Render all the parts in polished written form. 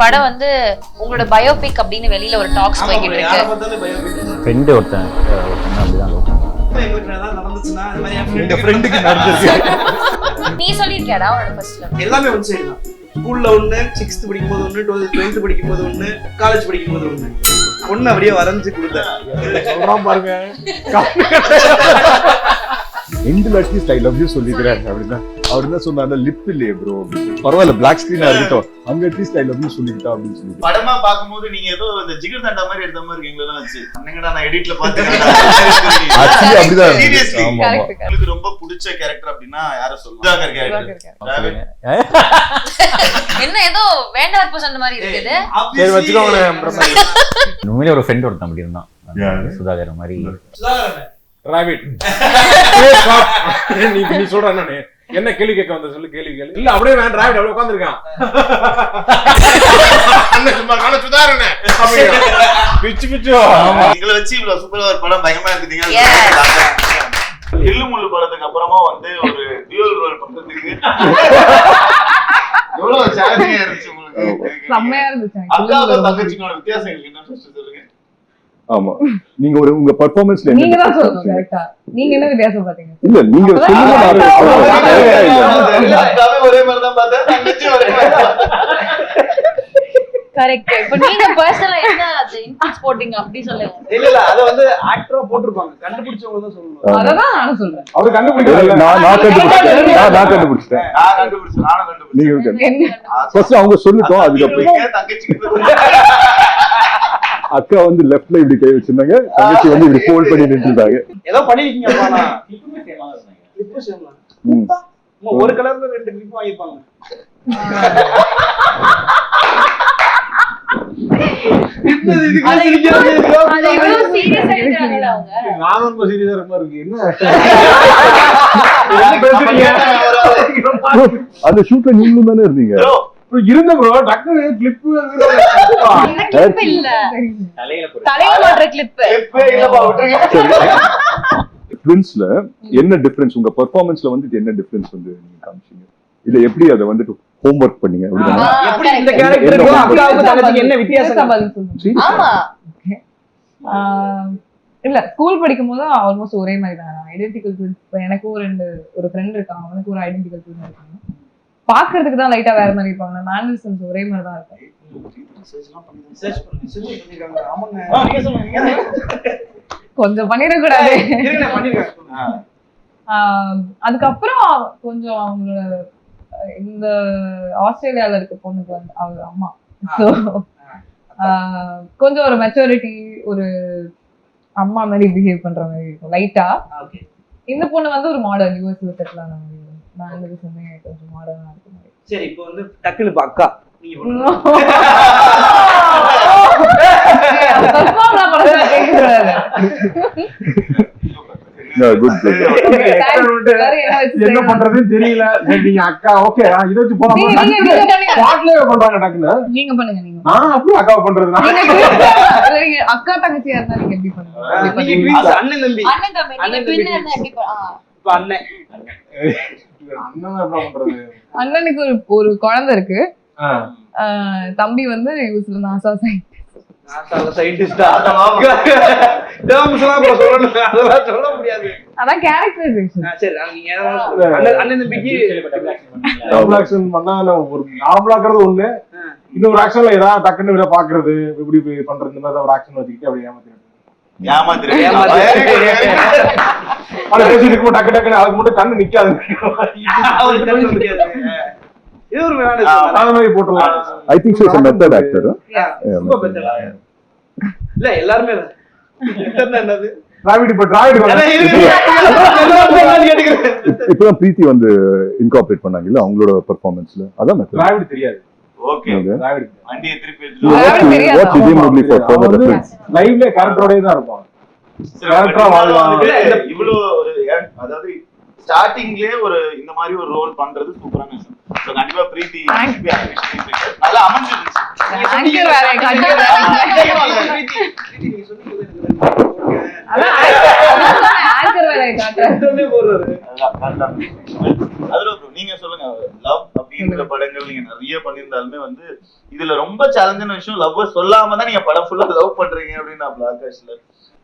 படம் வந்து உங்களோட பயோபிக் அப்படின்னு வெளியில ஒரு டாக்ஸ் போய்கிட்டு இருக்கு. ஃப்ரெண்ட் ஒருத்தன் அப்படிதான் நீ சொல்லிருக்கியாடா உன்னோட ஃபர்ஸ்ட் லவ்? எல்லாமே ஒன் சைடு தான். ஸ்கூல்ல ஒண்ணு, 6th படிக்கும்போது ஒண்ணு, 12th படிக்கும்போது ஒண்ணு, காலேஜ் படிக்கும்போது ஒண்ணு. ஒண்ணு அப்படியே வரைஞ்சு கொடுத்தேன். சொல்றான் பாருங்க. எண்டில் அட்லீஸ்ட் ஐ லவ் யூ சொல்லிக்கிறேன் அப்படின்னா அவர் என்ன சொன்னாங்க, லிப் இல்லையே ப்ரோ, பரவாயில்ல பிளாக் ஸ்கிரீனா இருக்கட்டும், அங்க அட்லீஸ்ட் ஐ லவ் யூ சொல்லிக்கிட்டா அப்படின்னு சொல்லி படமா பாக்கும்போது நீங்க ஏதோ இந்த ஜிகர் தண்டா மாதிரி எடுத்த மாதிரி இருக்கீங்களா வச்சு அண்ணங்கடா நான் எடிட்ல பார்த்தேன். ஆக்சுவலி அப்படிதான். சீரியஸ்லி ஆமா ஆமா. உங்களுக்கு ரொம்ப பிடிச்ச கேரக்டர் அப்படின்னா யாரை சொல்லுங்க? சுதாகர் கேரக்டர். என்ன ஏதோ வேண்டாம் சொன்ன மாதிரி இருக்குது. சரி வச்சுக்கோங்க. உண்மையிலே ஒரு ஃப்ரெண்ட் ஒருத்தன் அப்படி இருந்தான், சுதாகர் மாதிரி. ராபிட் நீ சொல்ற நானே என்ன கேள்வி கேட்க வந்த சொல்லு, கேள்வி கேள்வி. இல்ல அப்படியே வேண்டாம், ராபிட் அப்படியே உட்கார்ந்திருக்கான். அண்ணன் சும்மா காண சுதாரணே பிச்சு பிச்சு. எங்களை வச்சு இவ்வளவு சூப்பரா ஒரு படம் பயங்கரமா இருக்குதுங்க. இல்லு முள்ளு படத்துக்கு அப்புறமா வந்து ஒரு டியூல் ரோல் பண்றதுக்கு எவ்வளவு சேலஞ்சிங்கா இருந்துச்சு உங்களுக்கு? செம்மையா இருந்துச்சு. அக்காவுக்கும் தங்கச்சியோட வித்தியாசம் என்ன சொல்லுங்க? ஆமா, நீங்க ஒரு உங்க பெர்ஃபார்மன்ஸ்ல நீங்க தான் சொல்லுங்க கரெக்ட்டா. நீங்க என்ன வித்தியாசம் பாத்தீங்க? இல்ல நீங்க சொல்லுங்க. அக்காவே ஒரே மாதிரி தான் பார்த்தேன், தங்கச்சி ஒரே மாதிரி தான். கரெக்ட். இப்போ நீங்க பர்சனலா என்ன அது இன்புட்ஸ் போடிங்க அப்படி சொல்லுங்க. இல்ல அத வந்து ஆக்டரா போட்டுருப்பாங்க, கண்டுபிடிச்சவங்க தான் சொல்லணும். அததான் நானும் சொல்றேன். அவர் கண்டுபிடிக்கல, நான் கண்டுபிடிச்சேன். நானும் கண்டுபிடிச்சேன். என்ன ஃபர்ஸ்ட் அவங்க சொல்லிட்டோம், அதுக்கப்புறம் தங்கச்சிக்கு அக்கா வந்து லெஃப்ட்ல இப்படி கை வச்சிருந்தாங்க, தங்கச்சி வந்து இப்படி ஃபோல்ட் பண்ணி நின்னுட்டாங்க. ஏதோ பண்ணிருக்கீங்கப்பா. நான் கிளிப் சேம்லாம் ஒரு கலர்ல 2 கிளிப் வாங்கிப்பாங்க. அது எவ்வளவு சீரியஸா எடுக்கறாங்க அவங்க. நான் ரொம்ப சீரியஸா இருக்க மாதிரி இருக்கு. என்ன அந்த ஷூட்ல நீங்களும் தானே இருந்தீங்க? இருந்த ப்ரோ டக்குனு கிளிப் கிளிப் இல்ல, தலையில போடுற கிளிப். ட்வின்ஸ்ல என்ன டிஃபரன்ஸ், உங்க பெர்ஃபார்மன்ஸ்ல வந்து என்ன டிஃபரன்ஸ் வந்து நீங்க காமிச்சீங்க? இல்ல எப்படி அதை வந்துட்டு ஹோம்வொர்க் பண்ணீங்க அப்படினா எப்படி இந்த கேரக்டருக்கு அக்காவுக்கு தங்கச்சிக்கு என்ன வித்தியாசம்? ஆமா. இல்ல ஸ்கூல் படிக்கும்போது ஆல்மோஸ்ட் ஒரே மாதிரி தான். Identical twins. எனக்கு ஒரு ஃப்ரெண்ட் இருக்காங்க, அவனுக்கு ஒரு ஐடென்டிக்கல் ட்வின் இருக்காங்க. பாக்குறதுக்கு தான் லைட்டா வேற மாதிரி இருப்பாங்க. மேனரிசம்ஸ் ஒரே மாதிரி தான் இருக்கும். கொஞ்சம் பண்ணிட கூடாது. அதுக்கப்புறம் கொஞ்சம் அவங்களோட இந்த ஆஸ்திரேலியால இருக்க பொண்ணுக்கு வந்து அவங்க அம்மா கொஞ்சம் ஒரு மெச்சூரிட்டி, ஒரு அம்மா மாதிரி பிஹேவ் பண்ற மாதிரி இருக்கும் லைட்டா. இந்த பொண்ணு வந்து ஒரு மாடர்ன் யூஎஸ்ல செட்டில் ஆன மாதிரி மேனரிசமே கொஞ்சம் மாடர்னா இருக்கு மாதிரி. சரி, இப்போ வந்து டக்குனு அக்கா நீங்க என்ன பண்றதுன்னு தெரியல. நீங்க அக்கா ஓகே இத வச்சு போலாம் பண்றாங்க டக்குனு. நீங்க பண்ணுங்க. நீங்க அப்படியே அக்கா பண்றது அக்கா தங்கச்சியா இருந்தா நீங்க எப்படி பண்ணுவீங்க? அண்ணன் தம்பி. அண்ணன் தம்பி நீங்க பின்ன என்ன எப்படி இப்ப அண்ணன் அண்ணனுக்கு ஒரு குழந்தை இருக்கு. தம்பி வந்து யூஸ்ல நாசா சயின்டிஸ்டா. சொல்ல முடியாது. அதான் கேரக்டரைசேஷன். சரி, நீங்க அண்ணன் தம்பிக்கு பண்ணா ஒரு நார்மலாக்குறது ஒண்ணு, இன்னொரு ஆக்ஷன்ல ஏதாவது டக்குன்னு பாக்குறது எப்படி பண்றது, இந்த மாதிரி ஒரு ஆக்ஷன் வச்சுக்கிட்டு அப்படி டக்கு டக்குன்னு அதுக்கு மட்டும் கண்ணு நிக்காது. இது ஒரு போட்டுலாம். I think so is a method actor. இல்ல எல்லாரும் என்னது டிராவிட் இப்பதான் பிரீத்தி வந்து இன்கார்பரேட் பண்ணாங்கல்ல அவங்களோட பெர்ஃபார்மன்ஸ்ல. அதான் மெத்தட். டிராவிட் தெரியாது. ஓகே, டிராவிட் வண்டியை திருப்பி வாட்ச் இதே மூவி ஃபார் ஃபர்தர் ரெஃபரன்ஸ். லைவ்ல கேரக்டரோடே தான் இருப்பாங்க. கேரக்டரா வாழ்வாங்க. இவ்ளோ ஒரு அதாவது ஸ்டார்டிங்லயே ஒரு இந்த மாதிரி ஒரு ரோல் பண்றது சூப்பரான விஷயம். சோ கண்டிப்பா பிரீத்தி நல்லா அமைஞ்சிருச்சு. ஆங்கர் வேற ஆங்கர் வேற காட்டுறேன். அதுல நீங்க சொல்லுங்க, லவ் அப்படின்ற படங்கள் நீங்க நிறைய பண்ணியிருந்தாலுமே வந்து இதுல ரொம்ப சேலஞ்சான விஷயம் லவ் சொல்லாம தான் நீங்க படம் ஃபுல்லா லவ் பண்றீங்க அப்படின்னு நான் ஆகாஷ்ல.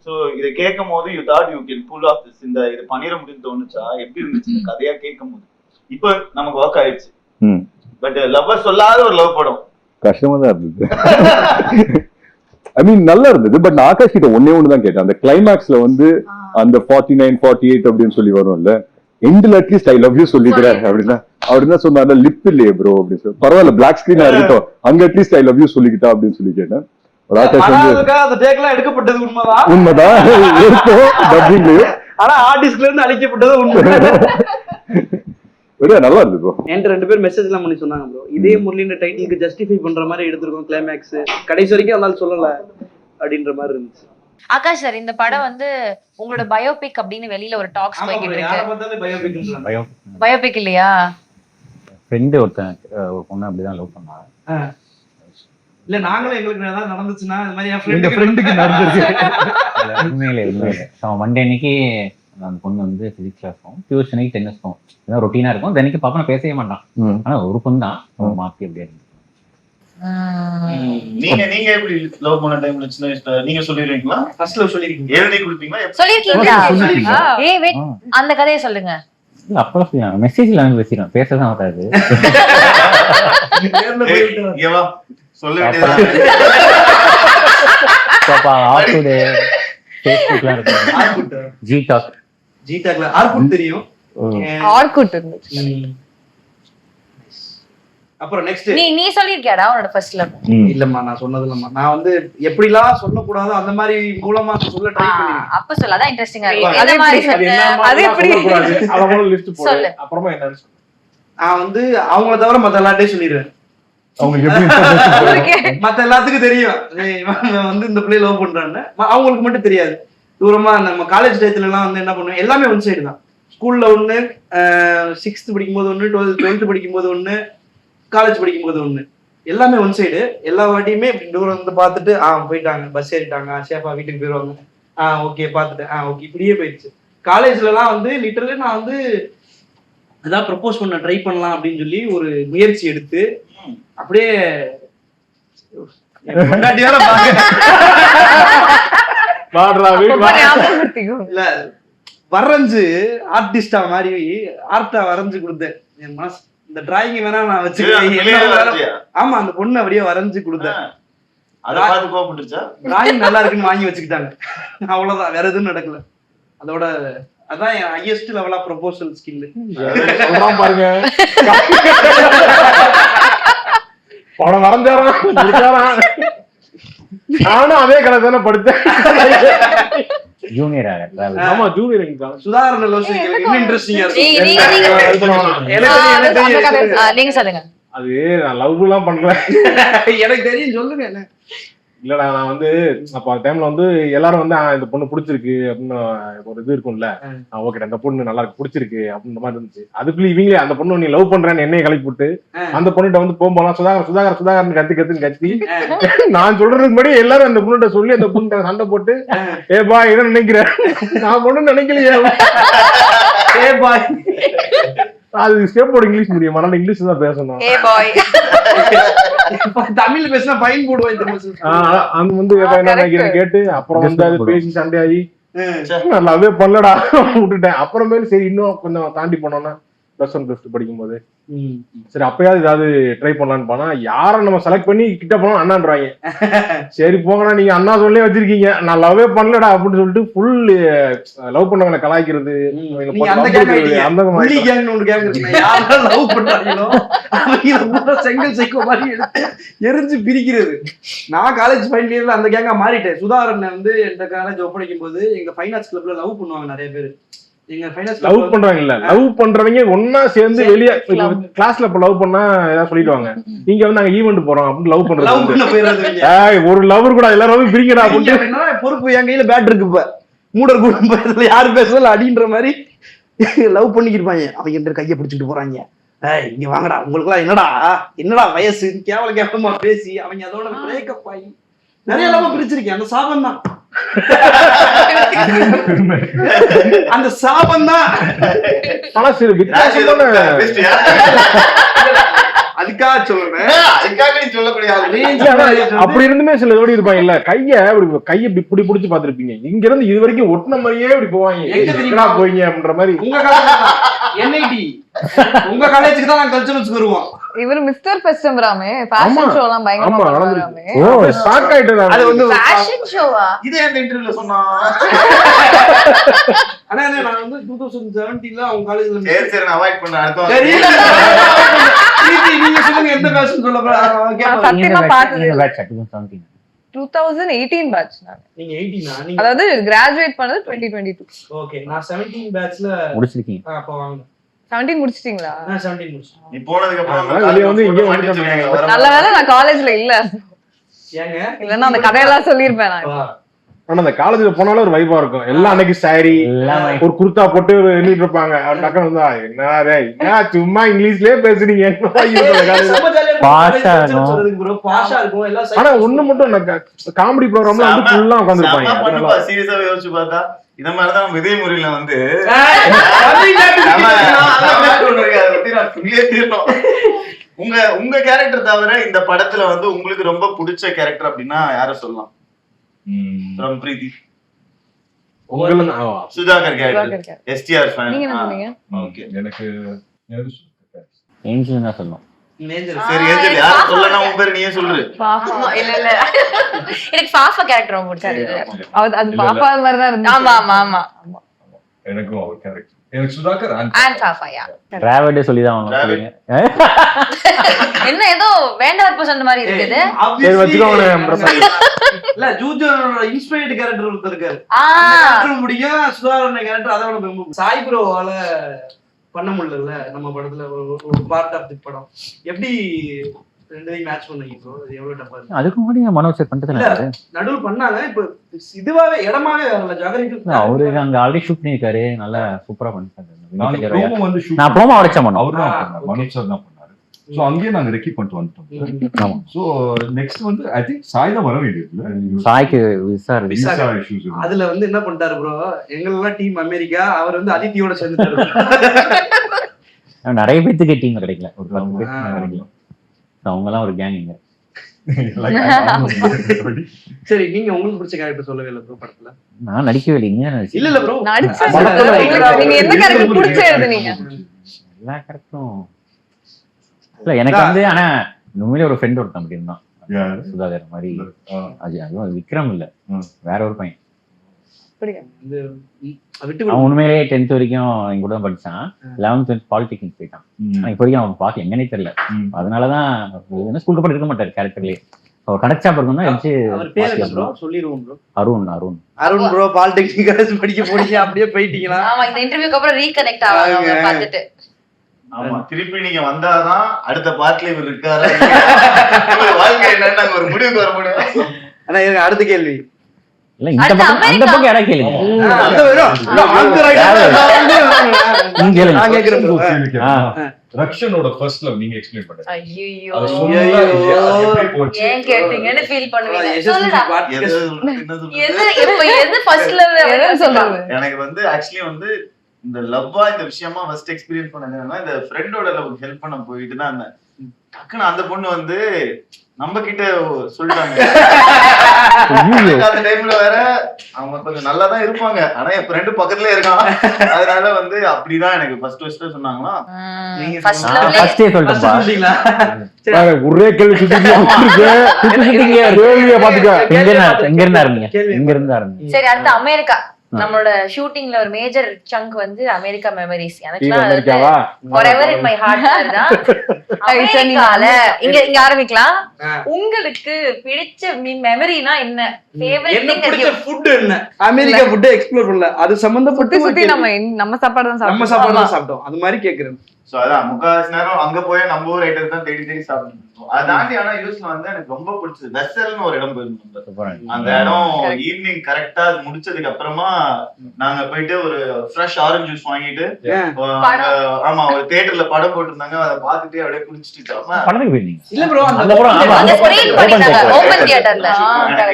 சோ இதை கேட்கும் போது you thought you can pull off this, இந்த இது பண்ணிட முடியும்னு தோணுச்சா? எப்படி இருந்துச்சு இந்த கதையா கேட்கும் போது? இப்ப நமக்கு ஒர்க் ஆயிடுச்சு, பட் லவ் சொல்லாத ஒரு லவ் படம் கஷ்டமா தான் இருந்தது. ஐ மீன் நல்லா இருந்தது. பட் நான் ஆகாஷ் கிட்ட ஒண்ணு தான் கேட்டேன். அந்த கிளைமேக்ஸ்ல வந்து அந்த 49 48 அப்படின்னு சொல்லி வரும்ல, எண்ட்ல அட்லீஸ்ட் ஐ லவ் யூ சொல்லிக்கிறேன் அப்படின்னா அவர் என்ன சொன்னாரு, லிப் இல்லையே ப்ரோ அப்படின்னு சொல்லி. பரவாயில்ல பிளாக் ஸ்கிரீனா இருக்கட்டும், அங்க அட்லீஸ்ட் ஐ லவ் யூ சொல்லிக்கிட்டா அப்படின்னு சொல்லி கேட்டேன். எடுக்கப்பட்டது உண்மைதான் டப்பிங்லயும், ஆனா ஆர்டிஸ்ட்ல இருந்து அழிக்கப்பட்டது உண்மை. நல்லா இருக்கு ப்ரோ. என்கிட்ட 2 பேர் மெசேஜ் எல்லாம் பண்ணி சொன்னாங்க ப்ரோ, இதே முரளின்ற டைட்டிலுக்கு ஜஸ்டிஃபை பண்ற மாதிரி எடுத்திருக்கோம் கிளைமேக்ஸ், கடைசி வரைக்கும் அதனால சொல்லல அப்படின்ற மாதிரி இருந்துச்சு. ஆகாஷ் சார், இந்த படம் வந்து உங்களோட பயோபிக் அப்படின்னு வெளியில ஒரு டாக்ஸ் போய்கிட்டு இருக்கு. பயோபிக் இல்லையா? ஃப்ரெண்டு ஒருத்தன் ஒரு பொண்ணு அப்படிதான் லவ் பண்ணாங்க. இல்ல நாங்களும் எங்களுக்கு ஏதாவது நடந்துச்சுன்னா இந்த மாதிரி என் ஃப்ரெண்டுக்கு நடந்துருக்கு. உண்மையிலே மண்டே அன்னைக்கு அந்த பொண்ணு வந்து பிசிக்ஸ் கிளாஸ் போகும், டியூஷனுக்கு டென்னிஸ் போகும், இதான் ரொட்டீனா இருக்கும். தினைக்கு பாப்பா பேசவே மாட்டான், ஆனா ஒரு பொண்ணு தான் மாத்தி அப்படியே இருக்கு. நீங்க எப்படி லவ் பண்ண டைம்ல சின்ன வயசுல நீங்க சொல்லிருக்கீங்களா? ஃபர்ஸ்ட் லவ் சொல்லிருக்கீங்க, எழுதி கொடுப்பீங்களா? சொல்லிருக்கீங்களா? ஏய் வெயிட், அந்த கதையை சொல்லுங்க. இல்ல அப்ப மெசேஜ்ல வந்து பேசிடுறோம், பேசதான் வராது. சொல்ல வேண்டியது ஃபேஸ்புக்லாம் இருக்கு, ஜிடாக்ல ஆர்குட் தெரியும், ஆர்குட் இருந்துச்சு. அப்புறம் நெக்ஸ்ட் நீ சொல்லிருக்கியாடா உன்னோட ஃபர்ஸ்ட் லவ்? இல்லம்மா நான் சொன்னது இல்லம்மா. நான் வந்து எப்படிலாம் சொல்லக்கூடாதோ அந்த மாதிரி மூலமா சொல்ல ட்ரை பண்ணிருக்கேன். அப்ப சொல்ல அதான் இன்ட்ரஸ்டிங்கா இருக்கு. அது அந்த மாதிரி அது எப்படி சொல்லு. அப்புறமா என்ன நான் வந்து அவங்கள தவிர மத்த எல்லார்ட்டையும் சொல்லிடுவேன். அவங்களுக்கு எப்படி மத்த எல்லாத்துக்கும் தெரியும் இவன் வந்து இந்த பிள்ளைய லவ் பண்றான்னு, அவங்களுக்கு மட்டும் தெரியாது. தூரமா நம்ம காலேஜ் டயத்துல எல்லாம் வந்து என்ன பண்ணுவோம், எல்லாமே ஒன் சைடு தான். ஸ்கூல்ல ஒண்ணு, 6th படிக்கும் போது ஒண்ணு, 12th படிக்கும் போது ஒண்ணு, காலேஜ் படிக்கும் போது ஒண்ணு, எல்லாமே ஒன் சைடு. எல்லா வாட்டியுமே தூரம் வந்து பார்த்துட்டு போயிட்டாங்க, பஸ் ஏறிட்டாங்க, சேஃபா வீட்டுக்கு போயிடுவாங்க, ஓகே பார்த்துட்டு ஓகே, இப்படியே போயிடுச்சு. காலேஜ்ல எல்லாம் வந்து லிட்டரலி நான் வந்து அதான் ப்ரப்போஸ் பண்ண ட்ரை பண்ணலாம் அப்படின்னு சொல்லி ஒரு முயற்சி எடுத்து அப்படியே இல்ல வரைஞ்சு ஆர்டிஸ்டா மாதிரி ஆர்ட்டா வரைஞ்சு கொடுத்தேன். என் மனசு இந்த டிராயிங் வேணா நான் வச்சுக்கிறேன். ஆமா, அந்த பொண்ணு அப்படியே வரைஞ்சு கொடுத்தேன். டிராயிங் நல்லா இருக்குன்னு வாங்கி வச்சுக்கிட்டாங்க, அவ்வளவுதான், வேற எதுவும் நடக்கல. அதோட அதான் என் ஹையஸ்ட் லெவலா ப்ரொபோசல் ஸ்கில். பாருங்க படம் வரைஞ்சாராம், நானும் அதே கலை தானே படித்தேன். ஜூனியர் ஆமா ஜூனியர் சுதாரண இன்னும் இன்ட்ரெஸ்டிங்கா நீங்க சொல்லுங்க. அது நான் லவ் எல்லாம் பண்ணல, எனக்கு தெரியும், சொல்லுங்க. என்ன இல்லடா, நான் வந்து அப்ப அந்த டைம்ல வந்து எல்லாரும் வந்து இந்த பொண்ணு பிடிச்சிருக்கு அப்படின்னு ஒரு இது இருக்கும்ல, ஓகே அந்த பொண்ணு நல்லா இருக்கு பிடிச்சிருக்கு அப்படின்ற மாதிரி இருந்துச்சு. அதுக்குள்ள இவங்களே அந்த பொண்ணு நீ லவ் பண்றேன்னு என்னைய கிளப்பி விட்டு அந்த பொண்ணுகிட்ட வந்து போகும்போது சுதாகர் கத்தி நான் சொல்றதுக்கு முன்னாடி எல்லாரும் அந்த பொண்ணுகிட்ட சொல்லி அந்த பொண்ணு சண்டை போட்டு ஏபா இதை நினைக்கிறேன், நான் பொண்ணு நினைக்கலையே, அது ஸ்டேப்போட இங்கிலீஷ் மீடியம், அதனால இங்கிலீஷ் தான் பேசணும். தமிழ்ல பேசினா ஃபைன் போடுவாங்க. அந்த வந்து கேட்டு அப்புறம் வந்து அது பேசி சண்டையாகி நல்லாவே பண்ணலடா விட்டுட்டேன். அப்புறமேல சரி இன்னும் கொஞ்சம் தாண்டி போனோம்னா +1 +2 படிக்கும் போது சரி அப்பயாவது ஏதாவது ட்ரை பண்ணலான்னு போனா யாரை நம்ம செலக்ட் பண்ணி கிட்ட போனோம் அண்ணான்றாங்க. சரி போங்கடா நீங்க அண்ணா சொல்லி வச்சிருக்கீங்க, நான் லவ்வே பண்ணலடா அப்படின்னு சொல்லிட்டு ஃபுல் லவ் பண்ணவங்களை கலாய்க்கிறது, செங்கல் சைக்கோ மாதிரி எரிஞ்சு பிரிக்கிறது. நான் காலேஜ் ஃபைனல் இயர்ல அந்த கேங்கா மாறிட்டேன். சுதாகரன் வந்து இந்த காலேஜ் ஒப்படைக்கும் போது எங்க ஃபைன் ஆர்ட்ஸ் கிளப்ல லவ் பண்ணுவாங்க நிறைய பேர். லவ் பண்றாங்க இல்ல, லவ் பண்றவங்க ஒன்னா சேர்ந்து வெளியே கிளாஸ்ல இப்ப லவ் பண்ணா ஏதாவது சொல்லிடுவாங்க, நீங்க வந்து நாங்க ஈவென்ட் போறோம் அப்படின்னு லவ் பண்றது. ஒரு லவர் கூட எல்லாரும் பிரிக்கடா அப்படின்னு பொறுப்பு என் கையில பேட் இருக்கு. இப்ப மூடர் கூட யாரு பேசல அடின்ற மாதிரி லவ் பண்ணிக்கிருப்பாங்க. அவங்க கையை பிடிச்சிட்டு போறாங்க, இங்க வாங்கடா உங்களுக்கு எல்லாம் என்னடா வயசு கேவலமா பேசி அவங்க அதோட பிரேக்கப் ஆகி நிறைய லவ் பிரிச்சிருக்கேன். அந்த சாபம் தான் அந்த சாபம் தான். ஆனா சரி வித்தியாசமான அதுக்காக சொல்றேன். அதுக்காக நீ சொல்லக்கூடிய அப்படி இருந்துமே சில ஜோடி இருப்பாங்க இல்ல, கைய இப்படி புடிச்சு பாத்துருப்பீங்க, இங்க இருந்து இது வரைக்கும் ஒட்டின மாதிரியே இப்படி போவாங்க, எங்க போயிங்க அப்படின்ற மாதிரி. உங்க காலேஜ் என்ஐடி, உங்க காலேஜுக்கு தான் நான் கல்ச்சுரல்ஸ்க்கு வருவோம். இவர் மிஸ்டர் ஃபெஸ்டம்பராமே ஃபேஷன் ஷோ எல்லாம் பயங்கரமா பண்ணுவாராமே. ஓ ஷாக் ஆயிட்டேன். அது வந்து ஃபேஷன் ஷோவா? இதே அந்த இன்டர்வியூல சொன்னா. ஆனா நான் வந்து 2017ல அவங்க காலேஜ்ல சரி சரி நான் அவாய்ட் பண்ண அடுத்த தெரியல. நீங்க சொல்லுங்க எந்த ஃபேஷன் சொல்ல நான் சத்தியமா பார்த்தது இல்ல. 2017 2018 பேட்ச் நான். நீங்க 18 நீங்க அதாவது கிராஜுவேட் பண்ணது 2022. ஓகே. நான் 17 பேட்ச்ல முடிச்சிருக்கீங்க. அப்ப வாங்க. 17 முடிச்சிட்டீங்களா? நான் 17 முடிச்சேன். நீ போனதுக்கு அப்புறம் வெளிய வந்து இங்க வந்து நல்ல வேளை நான் காலேஜ்ல இல்ல. ஏங்க இல்லன்னா அந்த கதையெல்லாம் சொல்லிருப்பேன் நான். ஆனா அந்த காலேஜ்ல போனாலும் ஒரு வைபா இருக்கும். எல்லாம் அன்னைக்கு சாரி ஒரு குர்தா போட்டு நின்றுட்டு இருப்பாங்க. டக்குனு வந்தா என்ன சும்மா இங்கிலீஷ்லயே பேசுறீங்க. பாஷா இருக்கும். சொல்றதுக்கு ப்ரோ பாஷா இருக்கும் எல்லாம். ஆனா ஒண்ணு மட்டும் காமெடி ப்ரோகிராம்ல வந்து ஃபுல்லா உட்கார்ந்திருப்பாங்க. சீரியஸா யோசிச்சு பார்த்தா இந்த மாதிரிதான் நம்ம இதே முறையில வந்து உங்க கேரக்டர் தவிர இந்த படத்துல வந்து உங்களுக்கு ரொம்ப பிடிச்ச கேரக்டர் அப்படின்னா யார சொல்லலாம்? ரொம்ப பிரீத்தி, சுதாகர் கேரக்டர், எஸ்டிஆர் ஃபேன். நீங்க என்ன சொன்னீங்க? ஓகே எனக்கு ஏஞ்சல் தான் சொல்லணும். சரி ஏஞ்சல் யார சொல்லனா உன் பேர் நீயே சொல்லு. பாப்பா. இல்ல இல்ல எனக்கு பாப்பா கேரக்டர் ரொம்ப பிடிச்சது. அது பாப்பா மாதிரி தான் இருந்துச்சு. ஆமா ஆமா ஆமா. எனக்கும் அவர் கேரக்டர் எனக்கு சுதாகர் அண்ட் பாப்பாயா டிராவல்டே சொல்லி தான் ஆகணும். சொல்லுங்க. என்ன ஏதோ வேண்டாத பர்சன் மாதிரி இருக்குது. சரி வச்சுக்கோங்க. இல்ல ஜூஜோட இன்ஸ்பயர்ட் கேரக்டர் ஒருத்தர் இருக்காரு. கேரக்டர் முடியும். சுதாகர் கேரக்டர் அதை விட ரொம்ப சாய் ப்ரோவால பண்ண முடியல நம்ம படத்துல ஒரு பார்ட் ஆஃப் தி படம். எப்படி ரெண்டையும் மேட்ச் பண்ணீங்க ப்ரோ? அது எவ்வளவு டஃபா இருக்கு? அதுக்கு முன்னாடி மனோஜ் சார் பண்ணிட்டு இருந்தாரு. நடுவுல பண்ணாங்க. இப்ப இதுவாவே இடமாவே வரல. ஜாகரிக்கு அவரு அங்க ஆல்ரெடி ஷூட் பண்ணிருக்காரு. நல்லா சூப்பரா பண்ணிருக்காரு. ப்ரோமோ வந்து ஷூட் நான் ப்ரோமோ அவரே பண்ணோம். அவர் தான் பண்ணாரு. மனோஜ் சார் தான் பண்ணாரு. சோ அங்கேயே நாங்க ரெக்கி பண்ணிட்டு வந்துட்டோம். ஆமா. சோ நெக்ஸ்ட் வந்து ஐ திங்க் சாய் தான் வர வேண்டியது. சாய்க்கு விசா விசா இஷ்யூஸ். அதுல வந்து என்ன பண்ணிட்டாரு ப்ரோ, எங்களெல்லாம் டீம் அமெரிக்கா, அவர் வந்து அதித்தியோட சேர்ந்துட்டாரு. நிறைய பேத்துக்கு டீம் கிடைக்கல. ஒரு 10 பேருக்கு கிடைக்கல. அவங்க எல்லாம் ஒரு கேங். சரி நீங்க உங்களுக்கு பிடிச்ச கேரக்டர் சொல்லவே இல்லை ப்ரோ படத்துல? நான் நடிக்கவே இல்லைங்க. இல்ல இல்ல ப்ரோ நீங்க எந்த கேரக்டர் பிடிச்ச எழுதுனீங்க? எல்லா கேரக்டரும் இல்ல எனக்கு வந்து. ஆனா உண்மையிலே ஒரு ஃப்ரெண்ட் ஒருத்தன் அப்படி இருந்தான். சுதாகர் மாதிரி. அதுவும் விக்ரம் இல்ல, வேற ஒரு பையன். அவன் உண்மையிலேயே 10th வரைக்கும் எங்க கூட தான் படிச்சான். 11th பாலிடெக்னிக் போயிட்டான். இப்போ வரைக்கும் அவன் பார்க்க எங்கன்னே தெரியல. அதனாலதான் ஸ்கூல் கூட இருக்க மாட்டாரு கேரக்டர்லயே. அவர் கிடைச்சா பிறகு தான் சொல்லிடுவோம் bro. Arun bro polytechnic college படிக்க போறீங்க, அப்படியே போயிட்டீங்களா? ஆமா, இந்த இன்டர்வியூக்கு அப்புறம் ரீகனெக்ட் ஆவாங்க பார்த்துட்டு. ஆமா, திருப்பி நீங்க வந்தாதான் அடுத்த பார்ட்ல இவர் இருக்காரு வாழ்க்கை என்னன்னு நாங்க ஒரு முடிவுக்கு வர முடியும். ஆனா எனக்கு அடுத்த கேள்வி இல்ல, இந்த பக்கம் அந்த பக்கம் யாரா கேளுங்க. ரக்ஷனோட ஃபர்ஸ்ட் லவ் நீங்க எக்ஸ்பிளைன் பண்ணுங்க. ஐயோ அது சொன்னா எப்படி போச்சு? ஏன் கேட்டீங்கன்னு ஃபீல் பண்ணுவீங்க. சொல்லுடா. எது ஃபர்ஸ்ட் லவ் சொல்றது? எனக்கு வந்து ஆக்சுவலி வந்து இந்த லவ்வா இந்த விஷயமா ஃபர்ஸ்ட் எக்ஸ்பீரியன்ஸ் பண்ணதுன்னா இந்த ஃப்ரெண்டோட லவ் ஹெல்ப் பண்ண போயிட்டு தான் இருந்தேன். டக்குன்னு அந்த பொண்ணு வந்து நம்ம கிட்ட சொல்லிட்டாங்க. அந்த டைம்ல வேற அவங்க கொஞ்சம் நல்லா தான் இருப்பாங்க, ஆனா என் ஃப்ரெண்டு பக்கத்துலயே இருக்கான். அதனால வந்து அப்படிதான் எனக்கு ஃபர்ஸ்ட் சொன்னாங்களா. ஒரே கேள்வி சரி, அடுத்து அமெரிக்கா. நம்மளோட ஷூட்டிங்ல ஒரு மேஜர் சங்க் வந்து அமெரிக்கா மெமரிஸ். எனக்கு forever in my heart தான் அமெரிக்கால. இங்க ஆரம்பிக்கலாம். உங்களுக்கு பிடிச்ச மெமரினா என்ன? ஃபேவரட் திங் பிடிச்ச ஃபுட் என்ன? அமெரிக்கா ஃபுட் எக்ஸ்ப்ளோர் பண்ணல, அது சம்பந்தப்பட்டு சுத்தி நம்ம சாப்பாடு தான் நம்ம சாப்பாடு தான் சாப்பிட்டோம். அது மாதிரி கேக்குறேன். சோ அதான் முக்காவாசி நேரம் அங்க போய் நம்ம ஊர் ஐட்டம் தான் தேடி தேடி சாப்பிடணும். அதை தாண்டி ஆனா யூஸ்ல வந்து எனக்கு ரொம்ப பிடிச்சது வெசல்னு ஒரு இடம் போயிருந்தோம். சூப்பரா அந்த இடம் ஈவினிங் கரெக்டா அது முடிச்சதுக்கு அப்புறமா நாங்க போயிட்டு ஒரு ஃப்ரெஷ் ஆரஞ்சு ஜூஸ் வாங்கிட்டு ஆமா ஒரு தியேட்டர்ல படம் போட்டிருந்தாங்க, அதை பாத்துட்டு அப்படியே குடிச்சிட்டு படத்துக்கு போயிருந்தீங்க? இல்ல ப்ரோ அந்த படம் அந்த ஸ்கிரீன் பண்ணிட்டாங்க ஓபன் தியேட்டர்ல.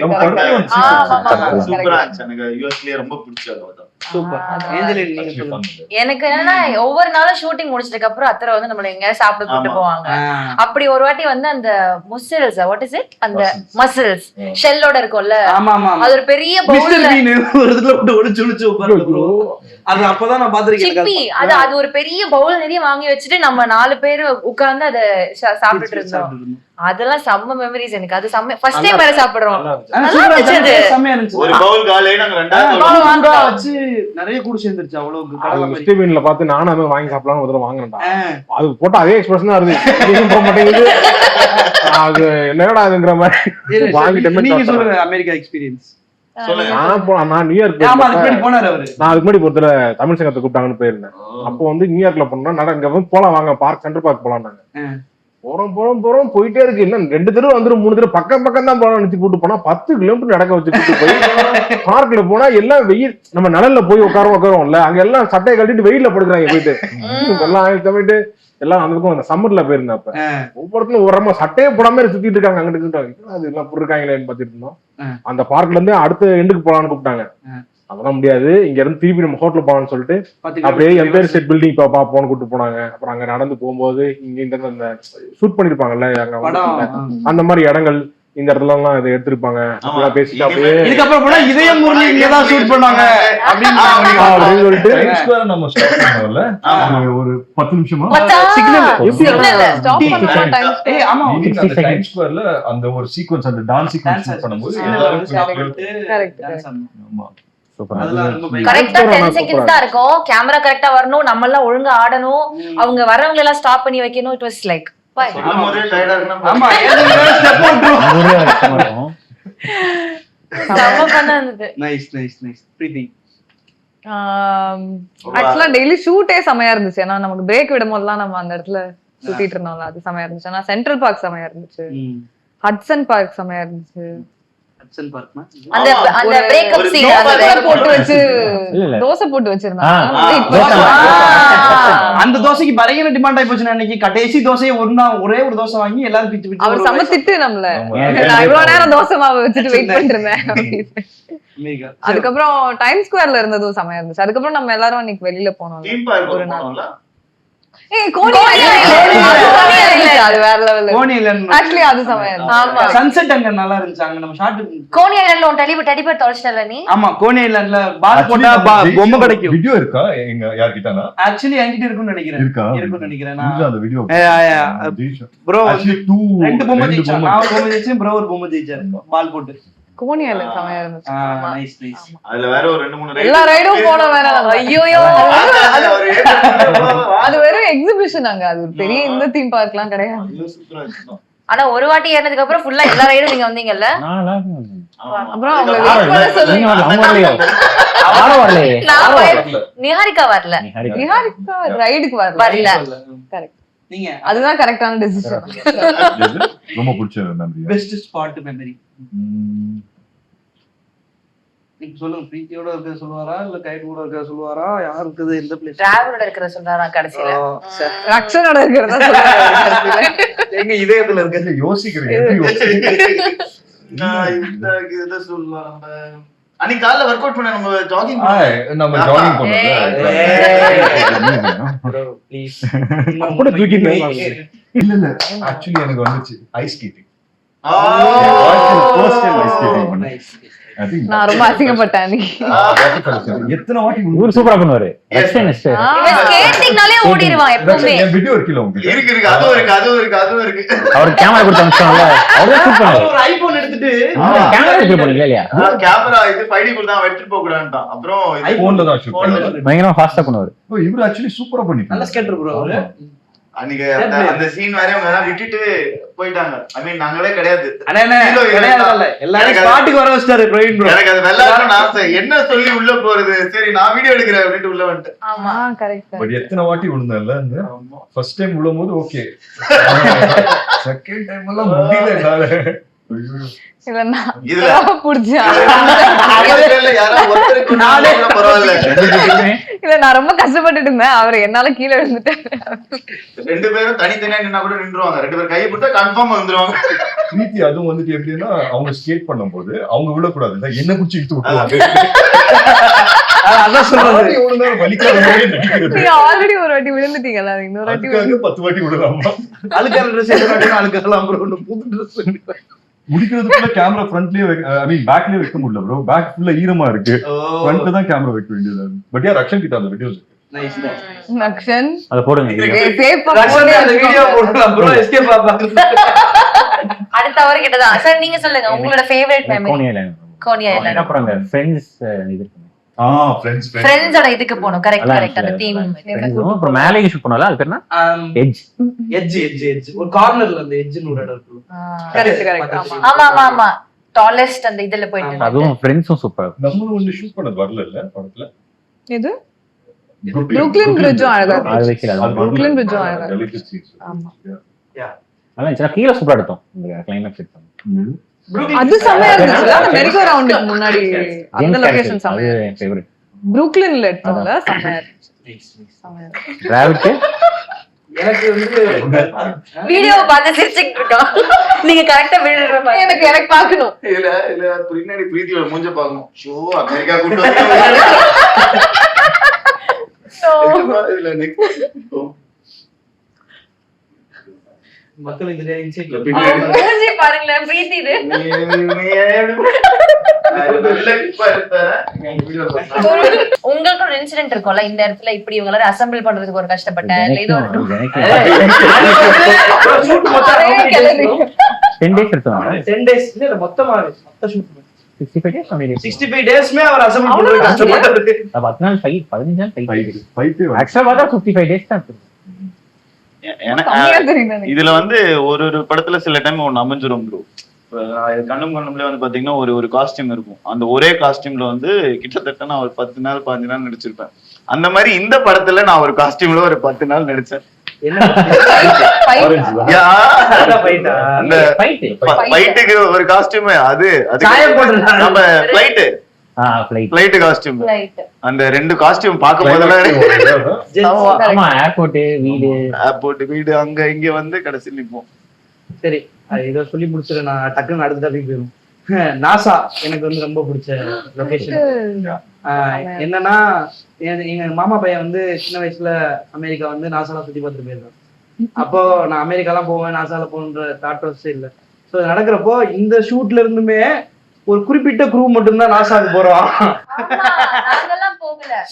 சூப்பரா இருந்துச்சு. எனக்கு யூஎஸ்லயே ரொம்ப பிடிச்சது. சூப்பர். ஏஞ்சலின் நீங்க சொல்லுங்க. எனக்கு என்னன்னா ஒவ்வொரு நாளும் ஷூட்டிங் முடிச்சதுக்கு அப்புறம் அத்தரை வந்து நம்மள எங்க சாப்பிட கூட்டு போவாங்க. அப்படி ஒரு வாட்டி வந்து அந்த முசல்ஸ் வாட் இஸ் இட் அந்த மசில்ஸ் ஷெல்லோட இருக்கும்ல, ஆமா ஆமா அது ஒரு பெரிய பவுல்ல ஒரு இதுல போட்டு ஒளிச்சு உட்கார்ந்து ப்ரோ. அது அப்பதான் நான் பாத்திருக்கேன். சிப்பி அது ஒரு பெரிய பவுல் நிறைய வாங்கி வச்சுட்டு நம்ம 4 பேர் உட்கார்ந்து அத சாப்பிட்டுட்டு இருந்தோம். அதெல்லாம் செம்ம மெமரிஸ் எனக்கு. அது செம்ம ஃபர்ஸ்ட் டைம் வேற சாப்பிடுறோம். நல்லா இருந்துச்சு. செம்மையா இருந்துச்சு. ஒரு பவுல் காலையில நாங்க ரெண்டாவது வச்சு நிறைய கூட சேர்ந்துருச்சு. அவ்வளவு அது மிஸ்டேபின்ல பார்த்து நானும் வாங்கி சாப்பிடலாம்னு ஒரு தடவை வாங்கினேன்டா. அது போட்டு அதே எக்ஸ்பிரஷன் தான் வருது. இதுவும் போக மாட்டேங்குது. அது என்னடா அதுங்கிற மாதிரி வாங்கிட்டேன். நீங்க சொல்லுங்க அமெரிக்கா எக்ஸ்பீரியன்ஸ். நான் நியூயார்க் போனாரு அவரு. நான் அதுக்கு முன்னாடி ஒருத்தர தமிழ் சங்கத்தை கூப்பிட்டாங்கன்னு போயிருந்தேன். அப்போ வந்து நியூயார்க்ல போனோம்னா நடங்க போலாம் வாங்க பார்க் சென்ட்ரல் பார்க் போலாம்னாங்க. போறோம் போயிட்டே இருக்கு. இன்னும் 2 தடவை வந்துடும் 3 தடவை பக்கம் தான் போலாம் நினைச்சு கூட்டு போனா 10 கிலோமீட்டர் நடக்க வச்சு கூட்டு போய் பார்க்ல போனா எல்லாம் வெயில். நம்ம நிழல்ல போய் உட்காரோம்ல, அங்க எல்லாம் சட்டையை கட்டிட்டு வெயில்ல படுக்கிறாங்க போயிட்டு. எல்லாம் போயிட்டு எல்லாம் அந்த பக்கம் அந்த சம்மர்ல போயிருந்தேன். அப்ப ஒவ்வொருத்தரும் ஒரு சட்டையே போடாம சுத்திட்டு இருக்காங்க. அங்கிட்டு அது எல்லாம் போட்டிருக்காங்களேன்னு பாத்துட்டு இருந்தோம். அந்த பார்க்ல இருந்து அடுத்த எண்டுக்கு போலான்னு கூப்பிட்டாங்க. அதெல்லாம் முடியாது, இங்க இருந்து திருப்பி நம்ம ஹோட்டல் போலாம்னு சொல்லிட்டு அப்படியே எம்பயர் ஸ்டேட் பில்டிங் பாப்போம்னு கூப்பிட்டு போனாங்க. அப்புறம் அங்க நடந்து போகும்போது இங்க இந்த ஷூட் பண்ணிருப்பாங்கல்ல அந்த மாதிரி இடங்கள், இந்த இடத்துல எல்லாம் இதை எடுத்திருப்பாங்க. பேசிட்டு அப்படியே இதுக்கப்புறம் போனா இதயம் முரளி இங்கதான் ஷூட் பண்ணாங்க அப்படின்னு சொல்லிட்டு நம்ம ஸ்டாப் பண்ணோம்ல ஒரு 10 நிமிஷமா டைம் ஸ்கொயர்ல அந்த ஒரு சீக்வென்ஸ், அந்த டான்ஸ் சீக்வென்ஸ் ஷூட் பண்ணும்போது கரெக்டா 10 செகண்ட்ஸ் தான் இருக்கும். கேமரா கரெக்டா வரணும், நம்ம எல்லாம் ஒழுங்கா ஆடணும், அவங்க வரவங்க எல்லாம் ஸ்டாப் பண்ணி வைக்கணும். இட் வாஸ் லைக் ஆக்சுவலா டெய்லி ஷூட்டே செமையா இருந்துச்சு. ஏன்னா நமக்கு பிரேக் விடும் போதெல்லாம் நம்ம அந்த இடத்துல சுத்திட்டு இருந்தோம்ல, அது செமையா இருந்துச்சு. ஆனா சென்ட்ரல் பார்க் செமையா இருந்துச்சு, ஹட்சன் பார்க் செமையா இருந்துச்சு. அந்த பிரேக்கப் சீன் போட்டு வச்சு தோசை போட்டு வச்சிருந்தாங்க. அந்த தோசைக்கு பயங்கர டிமாண்ட் ஆயி போச்சு. அன்னைக்கு கடைசி தோசையை ஒரே ஒரு தோசை வாங்கி எல்லாரும் பிச்சு பிச்சு அவர் சமைச்சிட்டு நம்மள நான் இவ்வளவு நேரம் தோசை மாவு வச்சுட்டு வெயிட் பண்ணிட்டு இருந்தேன். அதுக்கப்புறம் டைம் ஸ்கொயர்ல இருந்ததும் செமையா இருந்துச்சு. அதுக்கப்புறம் நம்ம எல்லாரும் அன்னைக்கு வெளியில போனோம் ஒரு நாள். அது வேற லெவல். ஆக்சுவலி அது செமையா இருந்துச்சு. சன்செட் அங்க நல்லா இருந்துச்சு. அங்க நம்ம ஷாட் கோனி ஐலாண்ட்ல ஒரு டெலிபர் தொலைச்சிட்டல நீ. ஆமா, கோனி ஐலாண்ட்ல பால் போட்டா பொம்மை கிடைக்கும். வீடியோ இருக்கா எங்க யார்கிட்டனா? ஆக்சுவலி என்கிட்ட இருக்குன்னு நினைக்கிறேன். நான் அந்த வீடியோ ப்ரோ ரெண்டு பொம்மை ஜெயிச்சா. நான் ஒரு பொம்மை ஜெயிச்சேன், ப்ரோ ஒரு பொம்மை ஜெயிச்சாரு பால் போட்டு. கோனி ஐலாண்ட் செமையா இருந்துச்சு. Nice nice. அதுல வேற ஒரு 2-3 எல்லா ரைடும் போன வேற. ஐயோயோ, அது வெறும் எக்ஸிபிஷன். அங்க அது பெரிய இந்த தீம் பார்க்லாம் கிடையாது. ஆனா ஒரு வாட்டி ஏறினதுக்கு அப்புறம் ஃபுல்லா எல்லா ரைடும் நீங்க வந்தீங்கல்ல. அப்புறம் அவங்க வெயிட் பண்ண சொல்லுங்க. நிஹாரிகா வரல. நிஹாரிகா ரைடுக்கு வரல. கரெக்ட். நீங்க அதுதான் கரெக்டான டெசிஷன். ரொம்ப பிடிச்ச மெமரி, பெஸ்ட் ஸ்பாட் மெமரி. நீங்க சொல்லுங்க. பிரீத்தியோட இருக்க சொல்லுவாரா இல்ல கைட் கூட இருக்க சொல்லுவாரா? யார் இருக்குது எந்த பிளேஸ்? டிராவலோட இருக்கிற சொல்றாரா கடைசில? ரக்ஷனோட இருக்கிறதா சொல்றாரு. எங்க இதயத்துல இருக்க யோசிக்கிறீங்க. நான் இந்த இத சொல்லுவாங்க. அன்னைக்கு காலைல வொர்க் அவுட் பண்ண நம்ம ஜாகிங் பண்ணோம்ல. ப்ரோ ப்ளீஸ் அப்படி தூக்கிட்டு இல்ல ஆக்சுவலி எனக்கு வந்துச்சு ஐஸ் ஸ்கேட்டிங். நான் ரொம்ப அசிங்கப்பட்டேன். எத்தனை வாட்டி இவரு சூப்பரா பண்ணுவாரு. ஸ்கேட்டிங்னாலே ஓடிடுவான் எப்பவுமே. வீடியோ இருக்குல உங்களுக்கு? இருக்கு. அதுவும் இருக்கு. அவர் கேமரா கொடுத்து அனுப்பிச்சாங்கல, அவரே ஷூட் பண்ணாரு. ஒரு ஐபோன் எடுத்துட்டு கேமரா ஷூட் பண்ணல இல்லையா? கேமரா இது 5D குள்ள தான் எடுத்துட்டு போக கூடாதுட்டான். அப்புறம் ஐபோன்ல தான் ஷூட் பண்ணாரு. பயங்கரமா ஃபாஸ்டா பண்ணுவாரு. இவரு ஆக்சுவலி சூப்பரா பண்ணிட்டாரு. நல்ல ஸ்கேட்டர் ப்ரோ அவரு. அன்னைக்கு அந்த சீன் வேற அவங்க விட்டுட்டு போயிட்டாங்க. ஐ மீன் நாங்களே கிடையாது. எல்லாரும் ஸ்பாட்டுக்கு வர வச்சிட்டாரு பிரவீன் ப்ரோ. எனக்கு அது வெள்ளாடணும்னு ஆசை. என்ன சொல்லி உள்ள போறது, சரி நான் வீடியோ எடுக்கிறேன் அப்படின்ட்டு உள்ள வந்துட்டேன். ஆமா கரெக்ட். பட் எத்தனை வாட்டி விழுந்தேன்ல ஃபர்ஸ்ட் டைம் விழும்போது ஓகே, செகண்ட் டைம் எல்லாம் முடியல. இதுல புடிச்சா யாராவது ஒருத்தருக்கு பரவாயில்ல, இல்ல நான் ரொம்ப கஷ்டப்பட்டுட்டு இருந்தேன். அவர் என்னால கீழே விழுந்துட்டேன். 2 பேரும் தனித்தனியா நின்னா கூட நின்றுவாங்க. 2 பேரும் கையை பிடிச்சா கன்ஃபார்ம் வந்துருவாங்க. பிரீத்தி அதுவும் வந்துட்டு எப்படின்னா அவங்க ஸ்கேட் பண்ணும்போது அவங்க விழக்கூடாது, என்ன குச்சி இழுத்து விட்டுருவாங்க. அதான் சொல்றது. நீங்க ஆல்ரெடி ஒரு வாட்டி விழுந்துட்டீங்கல்ல, இன்னொரு வாட்டி 10 வாட்டி விடலாமா? அழுக்கார ட்ரெஸ் அழுக்கலாம் ப்ரோ, புது ட்ரெஸ் முடிக்கிறதுக்குள்ள கேமரா ஃப்ரண்ட்லயே ஐ மீன் பேக்லயே வைக்க முடியல ப்ரோ. பேக் ஃபுல்லா ஈரமா இருக்கு, ஃப்ரண்ட்ல தான் கேமரா வைக்க வேண்டியது. பட் யார் ரக்ஷன் கிட்ட அந்த வீடியோஸ் நைஸ் நக்ஷன் அத போடுங்க. அந்த வீடியோ போடலாம் ப்ரோ. எஸ்கேப் பாப்பா அடுத்த அவர் கிட்டதான். சார் நீங்க சொல்லுங்க உங்களோட ஃபேவரட் மெமரி. Coney island. அப்புறம் அந்த ஃப்ரெண்ட்ஸ் இது ஃப்ரெண்ட்ஸோட இதுக்கு போணும். Correct correct. அந்த தீம். அப்புறம் மேலே ஷூட் பண்ணல, அது பேர் என்ன? எட்ஜ். எட்ஜ் ஒரு கார்னர்ல அந்த எட்ஜ்னு ஒரு இடம் இருக்கு. Correct correct. ஆமா ஆமா ஆமா. டாலஸ்ட் அந்த இதுல போயிட்டு அதுவும் ஃப்ரெண்ட்ஸும் சூப்பர். நம்ம ஒன்னு ஷூட் பண்ண வரல இல்ல படத்துல. இது புரூக்ளின் பிரிட்ஜும் அழகா இருக்கு. அது வைக்கல. புரூக்ளின் பிரிட்ஜும் அழகா இருக்கு. ஆமா. அதான் சில கீழ சூப்பரா எடுத்தோம் இந்த கிளைமேக்ஸ் எடுத்தோம். அது செமையா இருந்துச்சுல, அந்த மெரிகோ ரவுண்டுக்கு முன்னாடி அந்த லொகேஷன் செமையா. அது என் ஃபேவரட். புரூக்ளின்ல எடுத்தோம்ல, செமையா இருந்துச்சு. டிராவல்க்கு எனக்கு வந்து வீடியோ பார்த்து சிரிச்சிட்டு இருக்கோம். நீங்க கரெக்ட்டா விழுற மாதிரி எனக்கு பார்க்கணும். இல்ல பின்னாடி பிரீத்தியோட மூஞ்ச பார்க்கணும். ஷோ அமெரிக்கா கூட்டு இல்ல நெக்ஸ்ட் மக்கள் இந்த இன்சைட்ல மூஞ்சி பாருங்களேன் பிரீத்தி. இது உங்களுக்கு ஒரு இன்சிடென்ட் இருக்கும்ல, இந்த இடத்துல இப்படி இவங்க எல்லாரும் அசெம்பிள் பண்றதுக்கு ஒரு கஷ்டப்பட்டேன் ஏதோ 10 days எடுத்தோம். 10 days இல்ல மொத்தமா மொத்த ஷூட் 65 days only. 65 டேஸ்மே அவர் அசெம்பிள் பண்றது கஷ்டப்பட்டாரு. 10 நாள் ஃபைட், 15 நாள் ஃபைட். ஃபைட் ஆக்சுவலா பார்த்தா 55 days தான் இருக்கு. கம்மியா தெரியுது. இதுல வந்து ஒரு படத்துல சில டைம் ஒண்ணு அமைஞ்சிரும் ப்ரோ. கண்ணும்ல வந்து பாத்தீங்கன்னா ஒரு காஸ்டியூம் இருக்கும். அந்த ஒரே காஸ்டியூம்ல வந்து கிட்டத்தட்ட நான் ஒரு 10 நாள் 15 நாள் நடிச்சிருப்பேன். அந்த மாதிரி இந்த படத்துல நான் ஒரு காஸ்டியூம்ல ஒரு 10 நாள் நடிச்சேன். அந்த ஃபைட்டுக்கு ஒரு காஸ்டியூம், அது நம்ம ஃபிளைட் காஸ்டியூம். அந்த 2 காஸ்டியூம் பார்க்கும் போதெல்லாம் ஆமா, ஏர்போர்ட் வீடு அங்க இங்க வந்து கடைசியில் நிப்போம். சரி, இதை சொல்லி முடிச்சிட நான் டக்குன்னு அடுத்த டாபிக் போயிடும். நாசா எனக்கு வந்து ரொம்ப பிடிச்ச லொகேஷன். என்னன்னா எங்க மாமா பையன் வந்து சின்ன வயசுல அமெரிக்கா வந்து நாசாலாம் சுத்தி பார்த்துட்டு போயிருக்கான். அப்போ நான் அமெரிக்காலாம் போவேன், நாசால போகணுன்ற தாட் ப்ராசஸே இல்லை. ஸோ நடக்கிறப்போ இந்த ஷூட்ல இருந்துமே ஒரு குறிப்பிட்ட குரூ மட்டும்தான் நாசாவுக்கு போறோம்.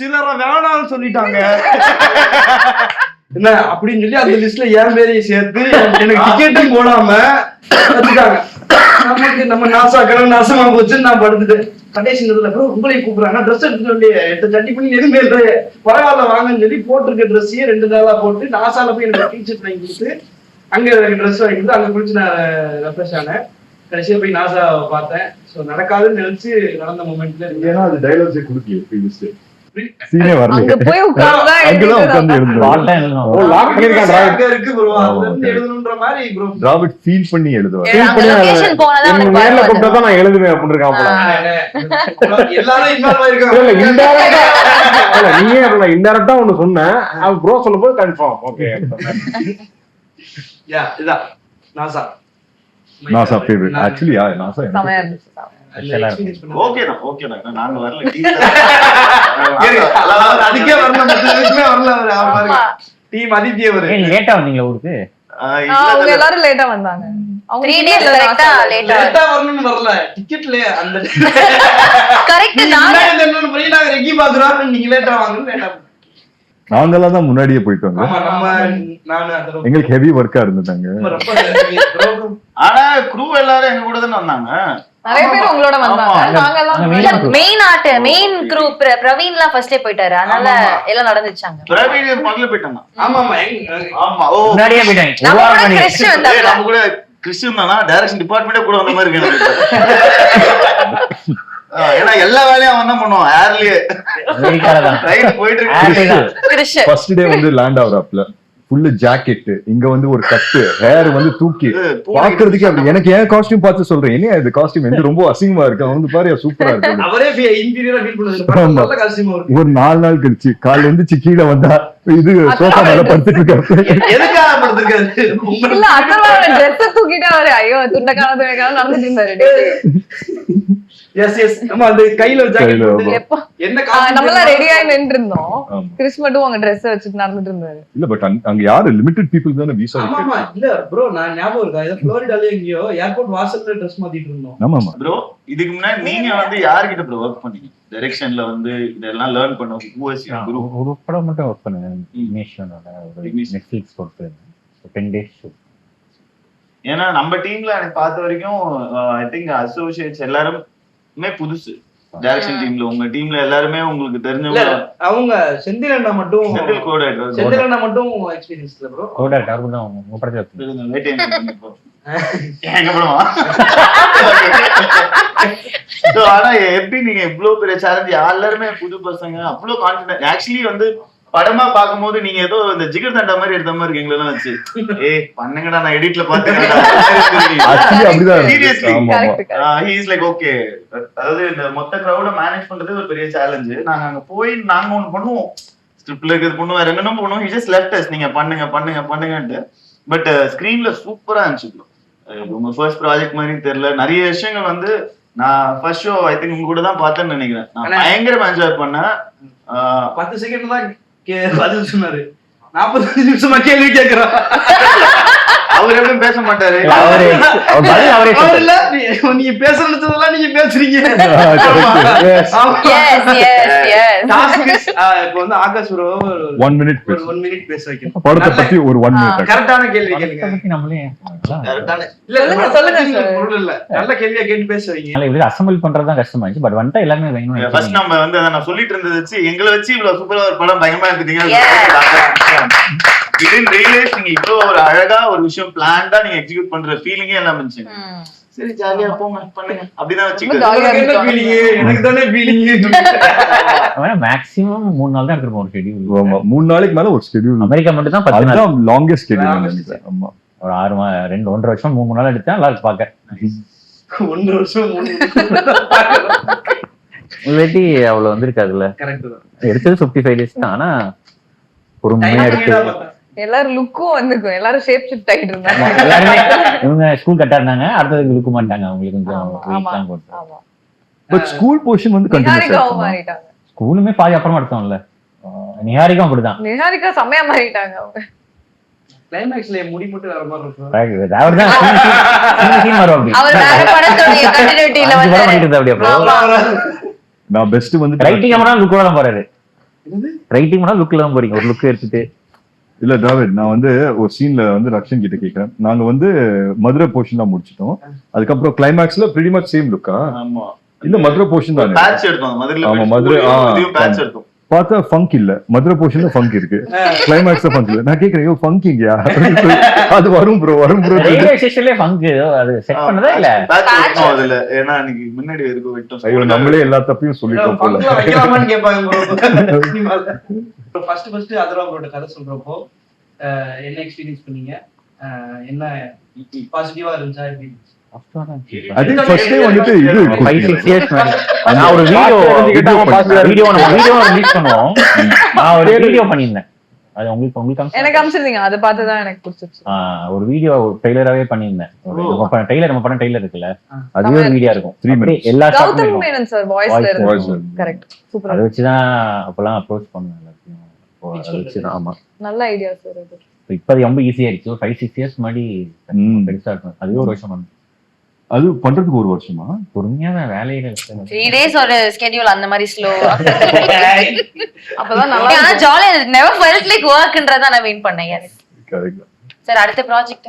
சிலர வேணாம்னு சொல்லிட்டாங்க. என்ன அப்படின்னு சொல்லி அந்த லிஸ்ட்ல என் பேரையும் சேர்த்து எனக்கு டிக்கெட்டும் போடாம வச்சுட்டாங்க. நமக்கு நம்ம நாசா கடவுள் நாசமா போச்சுன்னு நான் படுத்துட்டேன். கடைசி நேரத்துல ப்ரோ உங்களையும் கூப்பிடுறாங்க, ட்ரெஸ் எடுத்து சொல்லி சட்டி பண்ணி எதுவுமே இல்லை, பரவாயில்ல வாங்கன்னு சொல்லி போட்டிருக்க ட்ரெஸ்ஸையே 2 நாளா போட்டு நாசால போய் எனக்கு டீஷர்ட் வாங்கி கொடுத்து அங்க எனக்கு ட்ரெஸ் வாங்கி கொடுத்து அங்க குளிச்சு நான் ரெஃப்ரெஷ் ஆனேன். கடைசியா போய் நாசா பார்த்தேன். ஸோ நடக்காதுன்னு நினைச்சு நடந்த மூமெண்ட்ல ஏன்னா அது டைலாக்ஸே கொடுக்கல, சீனே வரல. அங்க போய் உட்கார்ந்தா உட்கார்ந்து எழுதணும்ன்ற மாதிரி ப்ரோ ராபர்ட் ஃபீல் பண்ணி எழுதுவார். லொகேஷன் போனதா அவனுக்கு நேர்ல பரவாயில்ல. கூப்பிட்டா தான் நான் எழுதுவேன் அப்படின்னு இருக்கான் போல. எல்லாரும் இன்வால்வ் ஆயிருக்காங்க. நீயே இன்டைரக்டா ஒண்ணு சொன்னேன், அவன் ப்ரோ சொல்லும்போது கன்ஃபார்ம் ஓகே. யா இதான் நாசா நாசா ஃபேவரட் ஆக்சுவலி. நாசா செமையா இருந்துச்சு. ஓகேண்ணா நாங்க வரல. அதுக்கே வரல. டீம் ஆதித்ய லேட்டா வந்தீங்களா ஊருக்கு? அவங்க எல்லாரும் லேட்டா வந்தாங்க. அவங்க 3 days கரெக்ட்டா லேட்டா வரணும்னு வரல. டிக்கெட்ல அந்த கரெக்ட். நான் போய் நாங்க ரெக்கி பாக்குறோம், நீங்க லேட்டா வாங்க. லேட்டா நாங்கெல்லாம் தான் முன்னாடியே போயிட்டு வந்தோம். ஆமா நம்ம நானு அந்த எங்களுக்கு ஹெவி ஒர்க்கா இருந்துட்டாங்க. ஆனா க்ரூ எல்லாரும் எங்க கூட தானே வந்தாங்க. நிறைய பேர் உங்களோட வந்தாங்க ஆமா. நாங்க எல்லாம் மெயின் crew பிரவீன்லாம் ஃபர்ஸ்டே போயிட்டாரு, அதனால எல்லாம் நடந்துச்சாங்க. பிரவீன் முதல்ல போயிட்டாங்க. ஆமா ஆமா ஆமா ஓ முன்னாடியே போயிட்டாங்க. ஒரு நம்ம வாரம் கூட முன்னாடி. கிறிஸ்டியன் ஏய், வந்தாங்க. நம்ம கூட கிறிஸ்டியன் தானா டைரக்ஷன் டிபார்ட்மெண்ட்டே கூட வந்த மாதிரி இருக்கு எனக்கு. ஏன்னா எல்லா வேலையும் அவன் தான் பண்ணுவான் ஏர்லயே அமெரிக்கால தான். ரைட் போயிட்டு ஆர்டே தான். இருக்கு. கிறிஸ்டியன் ஃபர்ஸ்ட் டே வந்து லேண்ட் ஆகுறாப்ல ஃபுல்லு ஜாக்கெட், இங்க வந்து ஒரு கட்டு, ஹேர் வந்து தூக்கி பாக்குறதுக்கே அப்படி. எனக்கு ஏன் காஸ்டியூம் பார்த்து சொல்றேன், என்ன இது காஸ்டியூம் எனக்கு ரொம்ப அசிங்கமா இருக்கு, அவன் வந்து பாரு சூப்பரா இருக்கு. அவரே இன்டீரியரா ஃபீல் பண்ணுது, ஆமா. நல்ல காஸ்டியூமா இருக்கு. ஒரு 4 நாள் கழிச்சு காலைல எந்திரிச்சு கீழே வந்தா இது சோஃபா மேல படுத்துட்டு இருக்காரு. எதுக்காக படுத்திருக்காரு? இல்ல அத்தனை ட்ரெஸ் தூக்கிட்டு அவரு ஐயோ துண்டக்கான நடந்துட்டு இருந்தாரு. எஸ் எஸ் நம்ம அந்த கையில ஒரு ஜாக்கெட் கையில, போட்டு எப்போ என்ன நம்ம எல்லாம் ரெடி ஆகி நின்று இருந்தோம், ஆமா. கிறிஸ் மட்டும் உங்க ட்ரெஸ் வச்சுட்டு நடந்துட்டு இருந்தாரு. இல்ல பட் அங்க யாரு லிமிட்டட் பீப்புள் தானே விசா ஆமா ஆமா இருக்கு. இல்ல ப்ரோ, நான் ஞாபகம் இருக்கா, ஏதோ புளோரிடால எங்கேயோ ஏர்போர்ட் வாசல்ல ட்ரெஸ் மாத்திட்டு இருந்தோம். ஆமா ஆமா. ப்ரோ இதுக்கு முன்னாடி நீங்க வந்து யார்கிட்ட ப்ரோ ஒர்க் பண்ணீங்க டைரக்ஷன்ல வந்து இதெல்லாம் லேர்ன் பண்ண குரு? ஒரு படம் மட்டும் ஒர்க் பண்ணுங்க, இக்னிஷனோட ஒரு நெட்ஃபிளிக்ஸ் போட்டு 10 days ஷூட். ஏன்னா நம்ம டீம்ல எனக்கு பார்த்த வரைக்கும் ஐ திங்க் அசோசியேட்ஸ் எல்லாருமே புதுசு டைரக்ஷன் டீம்ல. உங்க டீம்ல எல்லாருமே உங்களுக்கு இல்ல தெரிஞ்சவங்க. அவங்க செந்தில் அண்ணா மட்டும் செந்தில் கோட் செந்தில் அண்ணா மட்டும் எக்ஸ்பீரியன்ஸ் இல்ல ப்ரோ. கோடர் டர்பு தான் உங்க படத்துல இருக்கு. எங்க படமா? So, ஆனா எப்படி நீங்க இவ்வளவு பெரிய சேலஞ்ச், எல்லாருமே புது பசங்க, அவ்வளவு கான்பிடன்ட். ஆக்சுவலி வந்து படமா பாக்கும்போது நீங்க ஏதோ இந்த ஜிகர் தண்டா மாதிரி எடுத்த மாதிரி இருக்கு எங்களெல்லாம் வச்சு. ஏய் பண்ணுங்கடா, நான் எடிட்ல பாத்தேன். Actually அப்படிதான் இருக்கு. Seriously. ஆமா ஆமா. he is like okay. அதாவது இந்த மொத்த கிரௌட மேனேஜ் பண்றது ஒரு பெரிய சேலஞ்சு. நாங்க அங்க போய் நாங்க ஒண்ணு பண்ணுவோம், ஸ்கிரிப்ட்ல இருக்கிறது பண்ணுவோம், வேற என்னென்ன பண்ணுவோம். he just left us, நீங்க பண்ணுங்க பண்ணுங்க பண்ணுங்கன்ட்டு. பட் ஸ்கிரீன்ல சூப்பரா இருந்துச்சு. உங்க ஃபர்ஸ்ட் ப்ராஜெக்ட் மாதிரி தெரியல. நிறைய விஷயங்கள் வந்து நான் ஃபர்ஸ்ட் ஷோ ஐ திங்க் உங்க கூட தான் பார்த்தேன்னு நினைக்கிறேன். நான் பயங்கரமா என்ஜாய் பண்ணேன். 10 செகண்ட் தான் பதில் சொன்னாரு, 45 நிமிஷமா கேள்வி கேக்குறான். அவர் எப்படியும் பேச மாட்டாரு. அவரே அவர் இல்ல, நீங்க பேசுறதுலாம் நீங்க பேசுறீங்க. Yes, yes, yes. இப்ப வந்து ஆகாஷ் ப்ரோ 1 minute ஒரு பேசு. 1 மினிட் பேச வைக்கணும். படத்தை பத்தி ஒரு 1 minute. கரெக்டான கேள்வி கேளுங்க. நம்மளே கரெக்டான இல்ல சொல்லுங்க sir. பொருள் இல்ல, நல்ல கேள்வியா கேட்டு பேச வைங்க. இப்படி அசம்பிள் பண்றதுதான் கஷ்டமாச்சு. பட் வந்துட்டா எல்லாமே வேணும். ஃபர்ஸ்ட் நம்ம வந்து அத நான் சொல்லிட்டு இருந்தது வச்சு எங்களை வச்சு இவ்வளவு சூப்பரா ஒரு படம் பயங்கரமா எடுத்தீங்க. ரியலைஸ் நீங்க இவ்வளவு ஒரு அழகா ஒரு விஷயம் பிளான்டா நீங்க எக்ஸிக்யூட் பண்ற ஃபீலிங்கே எல்லாம் இருந்துச்சு. சரி ஜாலியா போங்க பண்ணுங்க அப்படிதான் வச்சுக்கிட்டு. எனக்கு தானே ஃபீலிங். மேக்ஸிமம் 3 நாள் தான் எடுத்துருப்போம் ஒரு ஷெட்யூல். ஆமா 3 நாளைக்கு மேல ஒரு ஸ்கெட்யூல். அமெரிக்கா மட்டும் தான் 10 நாள். அதுதான் லாங்கெஸ்ட் ஸ்கெட்யூல் நினைக்கிறேன். ஆமா ஒரு 1.5 வருஷம் 3 நாள் எடுத்தா நல்லா இருக்கு பாக்க. 1 வருஷம் 3 இல்லாட்டி அவ்வளவு வந்திருக்காதுல்ல. கரெக்ட் தான். எடுத்தது 55 days தான். ஆனா பொறுமையா எடுத்து எல்லாரும் லுக்கும் வந்துக்கும், எல்லாரும் ஷேப் ஷிஃப்ட் ஆகிட்டு இருந்தாங்க. எல்லாருமே இவங்க ஸ்கூல் கட்டா இருந்தாங்க, அடுத்ததுக்கு இருக்க மாட்டாங்க. அவங்களுக்கு கொஞ்சம் ஆமா. weight எல்லாம் போட்டு. ஆமா. பட் ஸ்கூல் போர்ஷன் வந்து கண்டினியூஸா நிஹாரிகாவும் மாறிட்டாங்க. ஸ்கூலுமே பாதி அப்புறமா எடுத்தோம்ல. நிஹாரிக்கும் அப்படிதான். நிஹாரிகா செம்மையா மாறிட்டாங்க அவங்க. கிளைமாக்ஸ்ல முடி மட்டும் வேற மாதிரி இருக்கும். அவர்தான் scene வருவாங்க. அவர் வேற படத்தோட கண்டினியூட்டில 5 வந்து படம் பண்ணிட்டு இருந்தா அப்படியே. நான் பெஸ்ட் வந்து ரைட்டிங் மட்டும் லுக்ல தான் போறாரு. ரைட்டிங் மட்டும் லுக்ல தான் போறீங்க. ஒரு லுக் எடுத்துட்டு இல்ல டிராவிட், நான் வந்து ஒரு சீன்ல வந்து ரக்ஷன் கிட்ட கேக்குறேன். நாங்க வந்து மதுரை போர்ஷன் தான் முடிச்சிட்டோம். அதுக்கப்புறம் கிளைமாக்ஸ்ல pretty much சேம் லுக்கா? ஆமா இல்ல மதுரை போர்ஷன் தான் பேட்ச் எடுத்தோம் மதுரையில. ஆமா, மதுரை, பேட்ச் எடுத்தோம். பார்த்தா ஃபங்க் இல்ல, மதுரை போர்ஷன்ல ஃபங்க் இருக்கு, கிளைமாக்ஸ்ல ஃபங்க் இல்ல. நான் கேக்குறேன் ஐயோ ஃபங்க் இங்கயா? அது வரும் ப்ரோ வரும் ப்ரோ. ரயில்வே ஸ்டேஷன்லயே ஃபங்க் அது செட் பண்ணதா இல்ல? பேட்ச் எடுத்தோம் அதுல. ஏன்னா அன்னைக்கு முன்னாடி வரைக்கும் விட்டோம். ஐயோ நம்மளே எல்லா தப்பையும் சொல்லிட்டோம் போல. பங்கல வைக்கலாமான்னு கேட்பாங்க ப்ரோ சினிமால. ஃபர்ஸ்ட் அதரா ப்ரோட கதை சொல்றப்போ என்ன எக்ஸ்பீரியன்ஸ் பண்ணீங்க? என்ன பாசிட்டிவா இருந்துச்சா? எப்படி? I think first time வந்துட்டு இது 5-6 years நான் ஒரு வீடியோ ரிலீஸ் பண்ணுவோம். நான் ஒரு வீடியோ பண்ணியிருந்தேன். அது உங்களுக்கு எனக்கு அனுப்பிச்சிருந்தீங்க, அதை பார்த்து தான் எனக்கு பிடிச்சிருச்சு. ஒரு வீடியோ ட்ரெய்லராவே பண்ணியிருந்தேன். ட்ரெய்லர் நம்ம படம் ட்ரெய்லர் இருக்குல்ல, அதுவே ஒரு வீடியோ இருக்கும். 3 minutes எல்லா கௌதம் மேனன் சார் வாய்ஸ்ல இருக்கு. கரெக்ட், சூப்பரா. அதை வச்சுதான் அப்பெல்லாம் அப்ரோச் பண்ணேன் எல்லாத்தையும். அதை வச்சுதான். ஆமா நல்ல ஐடியா சார் அது. இப்ப ரொம்ப ஈஸியா ஆயிடுச்சு. ஒரு 5-6 years முன்னாடி பெருசா இருக்கும். அதுவே ஒரு வருஷம் பண்ணு. அது பண்றதுக்கு ஒரு வருஷமா? பொறுமையா வேலையில 3 days ஒரு ஸ்கெட்யூல் அந்த மாதிரி ஸ்லோ. அப்பதான் நல்லா. ஆனா ஜாலியா நெவர் ஃபெல்ட் லைக் வர்க்ன்றத நான் மீன் பண்ணேன். Yes correct. சார் அடுத்த ப்ராஜெக்ட்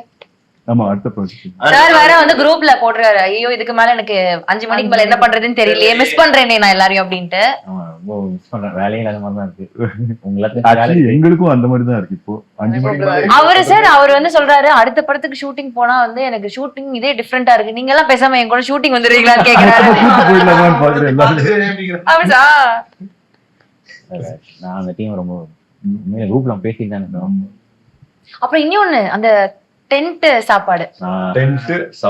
ஆமா அடுத்த ப்ரொஜெக்ட் சார் வேற வந்து குரூப்ல போட்டுருக்காரு, ஐயோ இதுக்கு மேல எனக்கு 5 மணிக்கு மேல என்ன பண்றதுன்னு தெரியலையே, மிஸ் பண்றேனே நான் எல்லாரையும் அப்படின்ட்டு. ரொம்ப மிஸ் பண்றேன், வேலையில அது மாதிரி தான் இருக்கு உங்களுக்கு. ஆக்சுவலி எங்களுக்கும் அந்த மாதிரி தான் இருக்கு இப்போ 5 மணிக்கு மேல. அவரு சார் அவர் வந்து சொல்றாரு அடுத்த படத்துக்கு ஷூட்டிங் போனா வந்து எனக்கு ஷூட்டிங் இதே டிஃப்ரெண்டா இருக்கு, நீங்க எல்லாம் பேசாம என் கூட ஷூட்டிங் வந்துருவீங்களான்னு கேக்குறாரு. கூட்டு போயிடலாமான்னு பாக்குறேன் எல்லாரும். அப்படியா? நான் அந்த டீம் ரொம்ப குரூப்ல பேசிட்டு தான் இருக்கோம். அப்புறம் இன்னொன்னு அந்த டென்ட் சாப்பாடு, டென்ட்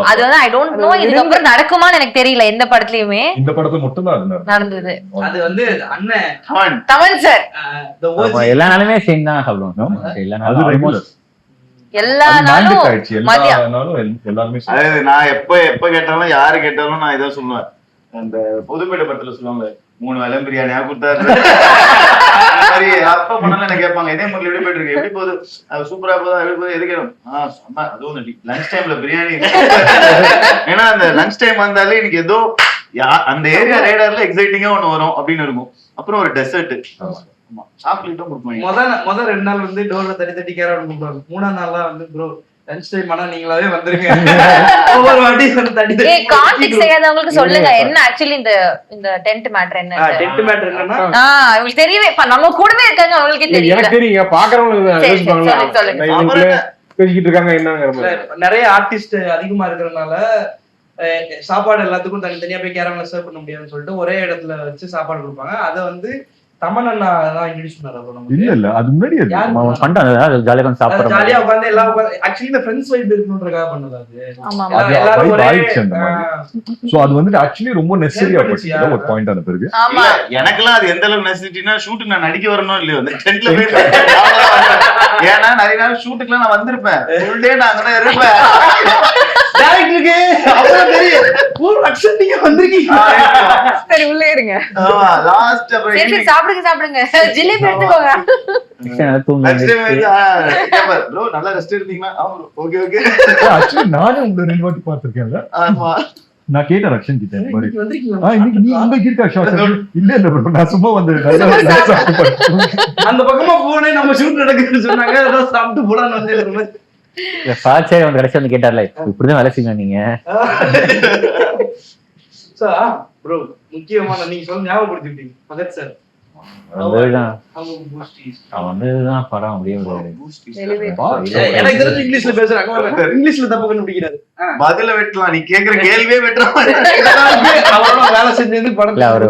அது வந்து ஐ டோன்ட் நோ இதுக்கப்புறம் நடக்குமான்னு எனக்கு தெரியல எந்த படத்துலயுமே. இந்த படத்துல மட்டும் தான் அது நடந்தது. அது வந்து அண்ணன் தமன் சார் எல்லா நாளுமே சேர்ந்து தான் சாப்பிடுவோம். எல்லா அது நாளும் ரெகுலர். எல்லா அது நாளும் mandate ஆயிடுச்சு. மதியம். எல்லா நாளும் எல்லாருமே அதாவது நான் எப்ப கேட்டாலும் யாரு கேட்டாலும் நான் இதான் சொல்லுவேன். அந்த புதுப்பேட்டை படத்துல சொல்லுவாங்க 3 வேளை பிரியாணியா கொடுத்தாரு. சரி அப்ப பண்ணல என்ன கேட்பாங்க, இதே மாதிரி எப்படி போயிட்டு இருக்கு, எப்படி போகுது, அது சூப்பரா போதா, எப்படி போகுது, எது கேட்கும், சொன்னா அதுவும் லஞ்ச் டைம்ல பிரியாணி. ஏன்னா அந்த லஞ்ச் டைம் வந்தாலே எனக்கு ஏதோ அந்த ஏரியா ரேடார்ல எக்ஸைட்டிங்கா ஒண்ணு வரும் அப்படின்னு இருக்கும். அப்புறம் ஒரு டெசர்ட் சாக்லேட்டும் கொடுப்பாங்க. முதல் 2 நாள் வந்து டோர்ல தட்டி கேரா கொடுப்பாங்க. 3ஆம் நாள்லாம் வந்து ப்ரோ லஞ்ச் டைம் ஆனா நீங்களாவே வந்துருங்க. ஒவ்வொரு வாட்டி தட்டி ஏய் கான்டெக்ட் செய்யாதவங்களுக்கு சொல்லுங்க என்ன ஆக்சுவலி இந்த டென்ட் மேட்டர் என்ன. டென்ட் மேட்டர் என்னன்னா உங்களுக்கு தெரியவே நம்ம கூடவே இருக்காங்க அவங்களுக்கே தெரியல. எனக்கு தெரியுங்க, பாக்குறவங்களுக்கு பேசிக்கிட்டு இருக்காங்க என்னங்கிற மாதிரி. நிறைய ஆர்டிஸ்ட் அதிகமா இருக்கிறதுனால சாப்பாடு எல்லாத்துக்கும் தனித்தனியா போய் கேரம்ல சர்வ் பண்ண முடியாதுன்னு சொல்லிட்டு ஒரே இடத்துல வச்சு சாப்பாடு கொடுப்பாங்க. அதை வந்து தமன் அண்ணா தான் இன்ட்ரோடியூஸ் பண்ணாரு. இல்ல அது முன்னாடி ஜாலியா சாப்பிடுறோம், ஜாலியா உட்கார்ந்து எல்லாம் ஆக்சுவலி இந்த ஃப்ரெண்ட்ஸ் வைப் இருக்கணும்ன்றதுக்காக பண்ணது அது. ஆமா எல்லாரும் ஒரே சோ அது வந்து ஆக்சுவலி ரொம்ப நெசசரியா போச்சு ஒரு பாயிண்ட் ஆன பிறகு. ஆமா எனக்கெல்லாம் அது எந்த அளவுக்கு நெசசிட்டினா ஷூட்டுக்கு நான் நடிக்க வரணும் இல்லையோ அந்த டென்ட்ல போய் ஏன்னா நிறைய நாள் ஷூட்டுக்குலாம் நான் வந்திருப்பேன், ஃபுல் டே நான் அங்கதான் இருப்பேன். டைரக்டருக்கு அவ்வளவு தெரியும் ஒரு அக்ஷன் நீங்க வந்திருக்கீங்க. சரி உள்ளே இருங்க. ஆமா லாஸ்ட் அப்புறம் சரி சாப்பிடுங்க ஜிலேபி எடுத்துக்கோங்க. ப்ரோ நல்லா ரெஸ்ட் எடுத்தீங்களா? Okay okay. ஆக்சுவலி நானே உங்களை 2 வாட்டி பார்த்திருக்கேன்ல. ஆமா நான் கேட்டேன் ரக்ஷன் கிட்ட இன்னைக்கு வந்திருக்கீங்களா? இன்னைக்கு நீ உங்களுக்கு இருக்கா ஷாட்? இல்ல ப்ரோ நான் சும்மா வந்து அந்த பக்கமா போனே நம்ம ஷூட் நடக்குதுன்னு சொன்னாங்க, ஏதோ சாப்பிட்டு போலான்னு வந்து சாட்சியா வந்து கடைசி வந்து கேட்டார்ல இப்படிதான் வேலை செய்யுங்க நீங்க. ப்ரோ முக்கியமான நீங்க சொல்ல ஞாபகப்படுத்திட்டீங்க பகத் சார். அவன் படம் அப்படியே எனக்கு தெரிஞ்சு இங்கிலீஷ்ல பேசுறாங்க, இங்கிலீஷ்ல தப்பு கண்டுபிடிக்கிறாரு. பதில வெட்டலாம், நீ கேக்குற கேள்வியே வெட்டுறான். அவரோட வேலை செஞ்சது படத்துல அவரு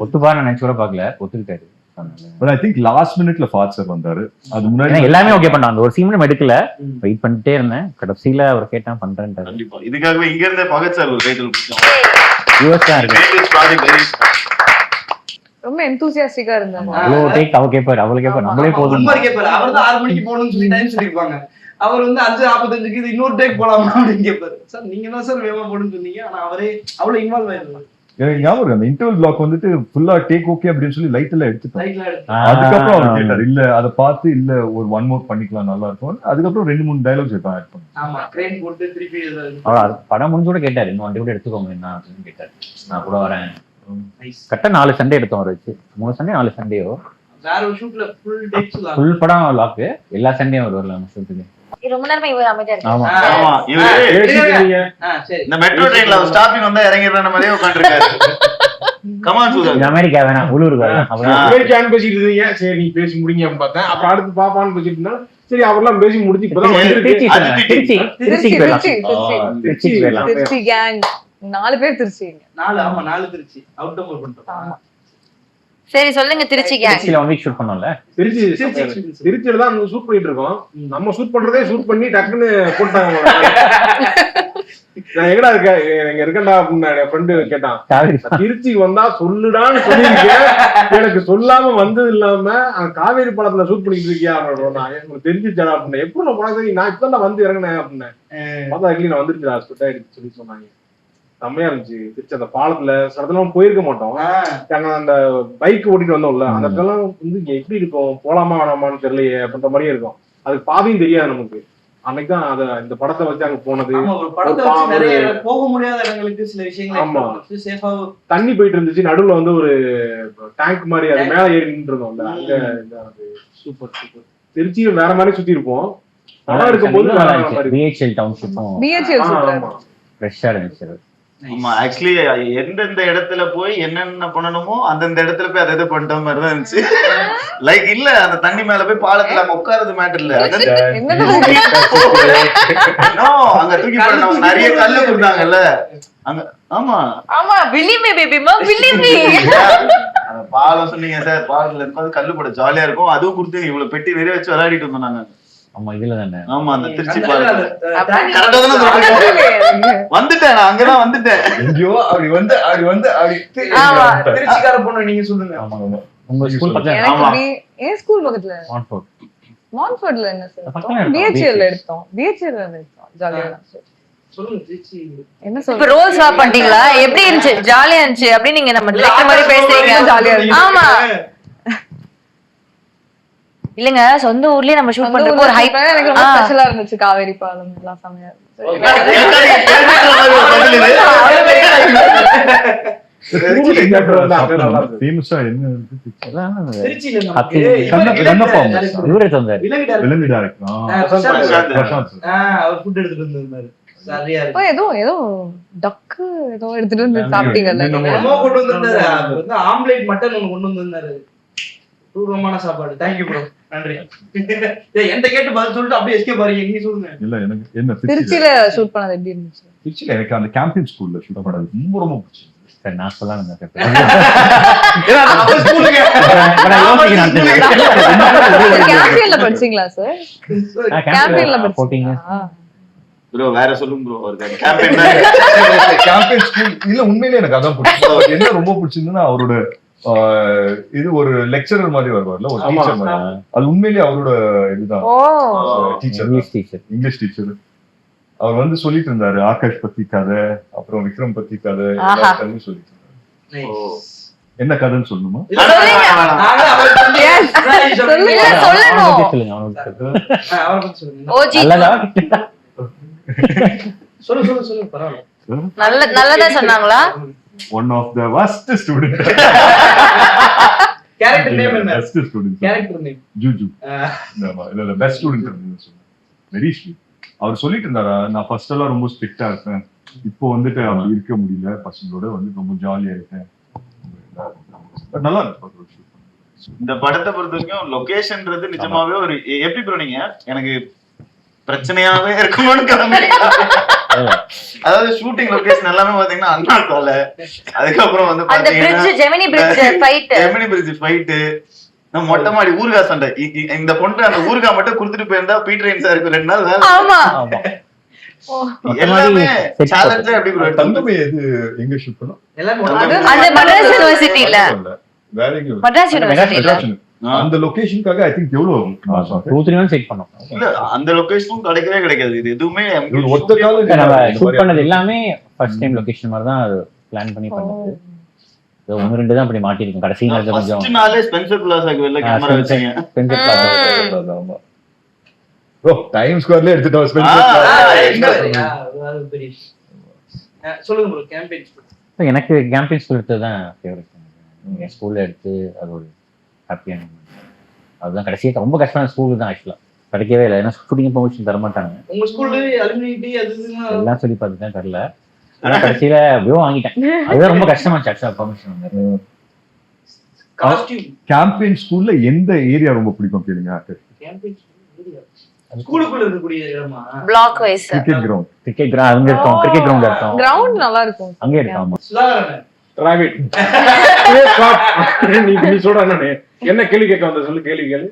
ஒத்துப்பான்னு நினைச்சு கூட பாக்கல, ஒத்துக்கிட்டாரு. But I think last minuteல ஃபாத் சார் வந்தாரு. அது முன்னாடி எல்லாமே ஓகே பண்ணாங்க, ஒரு சீன் எடுக்கல, வெயிட் பண்ணிட்டே இருந்தேன், கடைசியில அவர் கேட்டான் பண்றேன்ட்டாரு. கண்டிப்பா இதுக்காகவே இங்க இருந்தே பகத் சார் ஒரு டைட்டில் கொடுத்தோம். யூஎஸ் தான் இருக்கு. ரொம்ப எந்தூசியாஸ்டிக்கா இருந்தாங்க. அவ்வளவு டேக் அவ கேட்பாரு, அவளே கேட்பாரு, நம்மளே போதும் கேட்பாரு. அவர் தான் 6 மணிக்கு போகணும்னு சொல்லி டைம் சொல்லிருப்பாங்க. அவர் வந்து 5:45க்கு இது இன்னொரு டேக் போலாமா அப்படின்னு கேட்பாரு. சார் நீங்க தான் சார் வேகமா போடுன்னு சொன்னீங்க, ஆனா அவரே அவ்வளவு இன்வால்வ் ஆயிருந்தாரு. எனக்கு ஞாபகம் அந்த இன்டர்வல் பிளாக் வந்துட்டு ஃபுல்லா டேக் ஓகே அப்படின்னு சொல்லி லைட்ல எடுத்துட்டோம். அதுக்கப்புறம் அவர் கேட்டாரு இல்ல அதை பார்த்து இல்ல ஒரு 1 மோர் பண்ணிக்கலாம் நல்லா இருக்கும். அதுக்கப்புறம் 2-3 டயலாக்ஸ் ஆட் பண்ணோம். ஆமா ட்ரெயின் போட்டு திருப்பி படம் முடிஞ்சோட கேட்டாரு இன்னும் வண்டி கூட எடுத்துக்கோங்க என்ன அப்படின்னு கேட்டாரு. நான் கூட வரேன். கரெக்டா 4 சண்டே எடுத்தோம் அவர் வச்சு, 3 சண்டே 4 சண்டேயோ வேற ஒரு ஷூட்ல ஃபுல் டேக்ஸ் ஃபுல் படம் லாக், எல்லா சண்டேயும் அவர் வரலாம் ஷூட்டுக்கு. ரொம்ப நேரமா இவர் அமைதியா இருக்காரு. ஆமா ஆமா இவரு சரி இந்த மெட்ரோ ட்ரெயின்ல ஸ்டாப்பிங் வந்தா இறங்கிடுற மாதிரியே உட்கார்ந்திருக்காரு. கமான் சூதர் அமெரிக்கா வேணாம் உள்ளூருக்கு வரலாம். அமெரிக்கான்னு பேசிட்டு இருந்தீங்க, சரி நீ பேசி முடிங்க அப்படின்னு பார்த்தேன். அப்புறம் அடுத்து பாப்பான்னு பேசிட்டு இருந்தா சரி அவர்லாம் பேசி முடிச்சு இப்பதான் திருச்சி கேங் 4 பேர் திருச்சி. 4 திருச்சி அவுட் டோர் பண்ணிட்டோம். சரி சொல்லுங்க திருச்சி கேங். திருச்சியில 1 வீக் ஷூட் பண்ணோம்ல, திருச்சியில தான் ஷூட் பண்ணிட்டு இருக்கோம். நம்ம ஷூட் பண்றதே ஷூட் பண்ணி டக்குன்னு போட்டாங்க. நான் எங்கடா இருக்க, எங்க இருக்கேன்டா அப்படின்னு என் ஃப்ரெண்டு கேட்டான். திருச்சிக்கு வந்தா சொல்லுடான்னு சொல்லியிருக்கேன், எனக்கு சொல்லாம வந்தது இல்லாம காவேரி படத்துல ஷூட் பண்ணிட்டு இருக்கியா நான் எனக்கு தெரிஞ்சிருச்சாடா அப்படின்னா. எப்படி நான் போனா நான் இப்பதான் வந்து இறங்கினேன் அப்படின்னேன். பார்த்தா நான் வந்துருச்சுடா சொல்லி சொன்னாங்க. செம்மையா இருந்துச்சு. திருச்சி அந்த பாலத்துல சடத்துல போயிருக்க மாட்டோம், அந்த பைக் ஓட்டிட்டு வந்தோம்ல, அந்த இடத்துல வந்து இங்க எப்படி இருக்கும், போலாமா வேணாமான்னு தெரியலையே அப்படின்ற மாதிரியே இருக்கும். அதுக்கு பாதையும் தெரியாது நமக்கு. அன்னைக்குதான் அத இந்த படத்தை வச்சு அங்க போனது. போக முடியாத இடங்களுக்கு சில விஷயங்கள் தண்ணி போயிட்டு இருந்துச்சு, நடுவுல வந்து ஒரு டேங்க் மாதிரி அது மேல ஏறி நின்று இருந்தோம்ல, அங்க சூப்பர் சூப்பர். திருச்சியும் வேற மாதிரி சுத்தி இருப்போம். படம் இருக்கும்போது நல்லா இருந்துச்சு. பிஹெச்எல் டவுன்ஷிப்பும் பிஹெச்எல் சூப்பரா ஆமா. ஃப்ரெஷ்ஷா இருந்துச்சு. ஆமா ஆக்சுவலி எந்தெந்த இடத்துல போய் என்னென்ன பண்ணணுமோ அந்தந்த இடத்துல போய் அதை பண்ணிட்ட மாதிரி தான் இருந்துச்சு. லைக் இல்ல அந்த தண்ணி மேல போய் பாலத்துல நம்ம உட்கார்றது மேட்டர் இல்ல, அங்க தூக்கி போட நிறைய கல்லு கொடுத்தாங்கல்ல அங்க. ஆமா ஆமா பிலீவ் மீ பேபிமா பிலீவ் மீ. அந்த பாலம் சொன்னீங்க சார், பாலத்துல இருக்கும்போது கல்லு போட ஜாலியா இருக்கும். அதுவும் கொடுத்து இவ்வளவு பெட்டி நிறைய வச்சு விளையாடிட்டு வந்தோம் நாங்க. ஆமா இதுல தானே. ஆமா அந்த திருச்சி பாலம் கரெக்டா தானே வந்துட்டேன் நான், அங்கதான் வந்துட்டேன். எங்கேயோ அப்படி வந்து ஆமா திருச்சிக்கார பொண்ணு நீங்க சொல்லுங்க. ஆமா ஆமா. உங்க ஸ்கூல் பக்கத்துல எனக்கு என் ஸ்கூல் பக்கத்துல மான்ஃபோர்ட் மான்ஃபோர்ட்ல என்ன பக்கத்துல சார் இருக்கும். பிஹெச்எல் எடுத்தோம். பிஹெச்எல் எடுத்தோம் ஜாலியா இருந்துச்சு. சொல்லுங்க திருச்சி. என்ன இப்ப சொல்ற ரோல் ஸ்வாப் பண்ணிட்டீங்களா? எப்படி இருந்துச்சு? ஜாலியா இருந்துச்சு அப்படின்னு நீங்க நம்ம டிரெக்டர் மாதிரி பேசுறீங்க. ஜாலியா இருந்துச்சு. ஆமா இல்லங்க சொந்த ஊர்லயே நம்ம ஷூட் பண்றப்போ ஒரு ஹைப் எனக்கு ரொம்ப ஸ்பெஷலா இருந்துச்சு. காவேரி பாலம் எல்லாம் செமையா இருந்துச்சு. ஃபேமஸா என்ன இருக்கு? திருச்சியில ஹாப்பி கண்ணப்பா இவரே தந்தாரு. விலங்கு டைரக்டர் அவர் ஃபுட் எடுத்துட்டு வந்திருந்தாரு. சரியா இருக்கு. ஏதோ டக்கு ஏதோ எடுத்துட்டு வந்து சாப்பிட்டீங்கல்ல நீங்க. என்னமோ கொண்டு வந்திருந்தாரு. அவர் வந்து ஆம்லேட் மட்டன் ஒண்ணு கொண்டு வந்திருந்தாரு. தூரமான சாப்பாடு. தேங்க்யூ ப்ரோ, நன்றி. என்கிட்ட கேட்டு பதில் சொல்லிட்டு அப்படியே எஸ்கே பாருங்க. நீங்க சொல்லுங்க. இல்ல எனக்கு என்ன திருச்சியில ஷூட் பண்ணது எப்படி இருந்துச்சு? திருச்சியில எனக்கு அந்த கேம்பியன் ஸ்கூல்ல ஷூட் பண்ணது ரொம்ப ரொம்ப பிடிச்சது. சரி நான் சொல்லலாம். அவர் ஸ்கூலுக்கு கேம்பியன்ல படிச்சீங்களா சார்? கேம்பியன்ல படிச்சீங்களா? ப்ரோ வேற சொல்லுங்க ப்ரோ. ஒரு கேம்பெயின் கேம்பியன் ஸ்கூல் இல்ல, உண்மையிலே எனக்கு அதான் பிடிச்சது. அவருக்கு என்ன ரொம்ப பிடிச்சிருந்ததுன்னா அவரோட இது ஒரு லெக்சரர் மாதிரி வருவார்ல, ஒரு டீச்சர் மாதிரி. அது உண்மையிலேயே அவரோட இதுதான். ஓ டீச்சர், இங்கிலீஷ் இங்கிலீஷ் டீச்சர். அவர் வந்து சொல்லிட்டு இருந்தாரு ஆகாஷ் பத்தி கதை, அப்புறம் விக்ரம் பத்தி கதை, ஆஹா. கதையும் சொல்லிட்டு இருந்தாரு. என்ன கதைன்னு சொல்லணுமா? சொல்லணும். சொல்லுங்க அவனுக்கு. ஓஜி நல்லதா? சொல்லு பரவாயில்ல. நல்லதா சொன்னாங்களா? One of the worst student. Character name என்ன? Best student. Character name Juju. ஆமா, இல்ல பெஸ்ட் ஸ்டூடண்ட் அப்படின்னு சொன்னாங்க. Very sweet. அவர் சொல்லிட்டு இருந்தாரா, நான் ஃபர்ஸ்ட் எல்லாம் ரொம்ப ஸ்ட்ரிக்ட்டா இருப்பேன், இப்போ வந்துட்டு அப்படி இருக்க முடியல, பசங்களோட வந்து ரொம்ப ஜாலியா இருக்கேன். நல்லா இருக்கு. இந்த படத்தை பொறுத்த வரைக்கும் லொகேஷன்ன்றது நிஜமாவே ஒரு எப்படி ப்ரோ நீங்க எனக்கு பிரச்சனையாவே இருக்கணும்னு கிளம்பி. அதாவது ஷூட்டிங் லொகேஷன் எல்லாமே பாத்தீங்கன்னா அண்ணா சாலை, அதுக்கப்புறம் வந்து அந்த bridge Gemini bridge fight, Gemini bridge fight, நம்ம மொட்டை மாடி ஊர்கா சண்டை. இந்த பொண்ணு அந்த ஊர்கா மட்டும் கொடுத்துட்டு போயிருந்தா பீட்டர் சாருக்கு 2 நாள் வேலை. ஆமா எல்லாமே சேலஞ்சா எப்படி ப்ரோ? தங்கமே எது எங்க ஷூட் பண்ணோம்? அந்த மദ്രാസ് யூனிவர்சிட்டில, வேற எங்க? மദ്രാസ് யூனிவர்சிட்டில அந்த லொகேஷனுக்காக ஐ திங்க் எவ்வளவு 2-3 months செட் பண்ணோம். இல்ல அந்த லொகேஷனும் கிடைக்கவே கிடைக்காது. இது எதுவுமே ஒத்த காலம் நம்ம ஷூட் பண்ணது எல்லாமே ஃபர்ஸ்ட் டைம் லொகேஷன் மாதிரி தான் பிளான் பண்ணி பண்ணது. 1-2 தான் அப்படி மாட்டிருக்கும். கடைசி நேரத்துல கொஞ்சம் ஃபர்ஸ்ட் நாளே ஸ்பென்சர் பிளாஸாக்கு வெளில கேமரா வச்சீங்க. ப்ரோ டைம் ஸ்கொயர்ல எடுத்துட்டோம். சொல்லுங்க ப்ரோ. கேம்பெயின் எனக்கு கேம்பெயின் ஸ்கூல் எடுத்தது தான் ஃபேவரட். என் ஸ்கூல்ல எடுத்து அது ஒரு ஹாப்பியான அதுதான். கடைசியாக ரொம்ப கஷ்டமான ஸ்கூல் தான் ஆக்சுவலா, கிடைக்கவே இல்லை. ஏன்னா ஷூட்டிங் பெர்மிஷன் தர மாட்டாங்க. உங்க ஸ்கூல்ல அலுமினிட்டி அது எல்லாம் சொல்லி பார்த்துட்டேன், தரல. ஆனா கடைசியில வியோ வாங்கிட்டேன். அதுதான் ரொம்ப கஷ்டமாச்சு ஆக்சுவலா பெர்மிஷன். காஸ்டியூம் கேம்பெயின் ஸ்கூல்ல எந்த ஏரியா ரொம்ப பிடிக்கும் கேளுங்க. கேம்பெயின் ஸ்கூலுக்குள்ள இருக்கக்கூடிய இடமா? Block wise cricket ground. Cricket ground அங்க இருக்கும், கிரிக்கெட் கிரவுண்ட் இருக்கும், கிரவுண்ட் நல்லா இருக்கும் அங்கே இருக்கும். சுதாகரன் டிராவிட் நீ சொல்ற என்ன கேள்வி கேட்க வந்த சொல்லு. கேள்வி கேளு.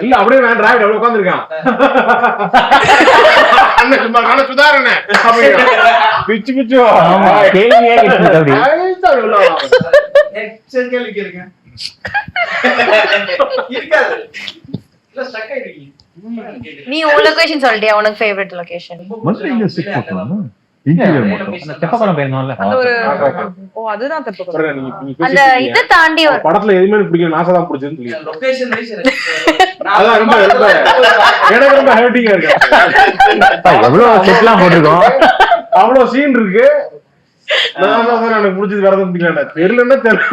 இல்ல அப்படியே நான் டிராவிட் அப்படியே உட்கார்ந்திருக்கான். சுதாரண பிச்சு பிச்சு கேள்வியே கேட்குது அப்படி. கேள்வி கேளுங்க. இருக்காது. இல்ல ஸ்டக் ஆயிடுவீங்க. நீ உன் லொகேஷன் சொல்லிட்டியா? உனக்கு ஃபேவரட் லொகேஷன்? மதுரை இங்க செட் பண்ணலாம். இன்டீரியர் மட்டும். அந்த தெப்பக்குளம் போயிருந்தோம்ல, அந்த ஒரு அதுதான் தெப்பக்குளம். அந்த இத தாண்டி ஒரு படத்துல எதுவுமே பிடிக்கல, நாசா தான் பிடிச்சதுன்னு சொல்லி. லொகேஷன் வைஸ் அதான் ரொம்ப எனக்கு ரொம்ப ஹர்ட்டிங்கா இருக்கு. எவ்வளவு செட்லாம் போட்டிருக்கோம், அவ்வளவு சீன் இருக்கு. எனக்கு பிடிச்சது வேற எதுவும் பிடிக்கல. தெரியலன்னா தெரியல.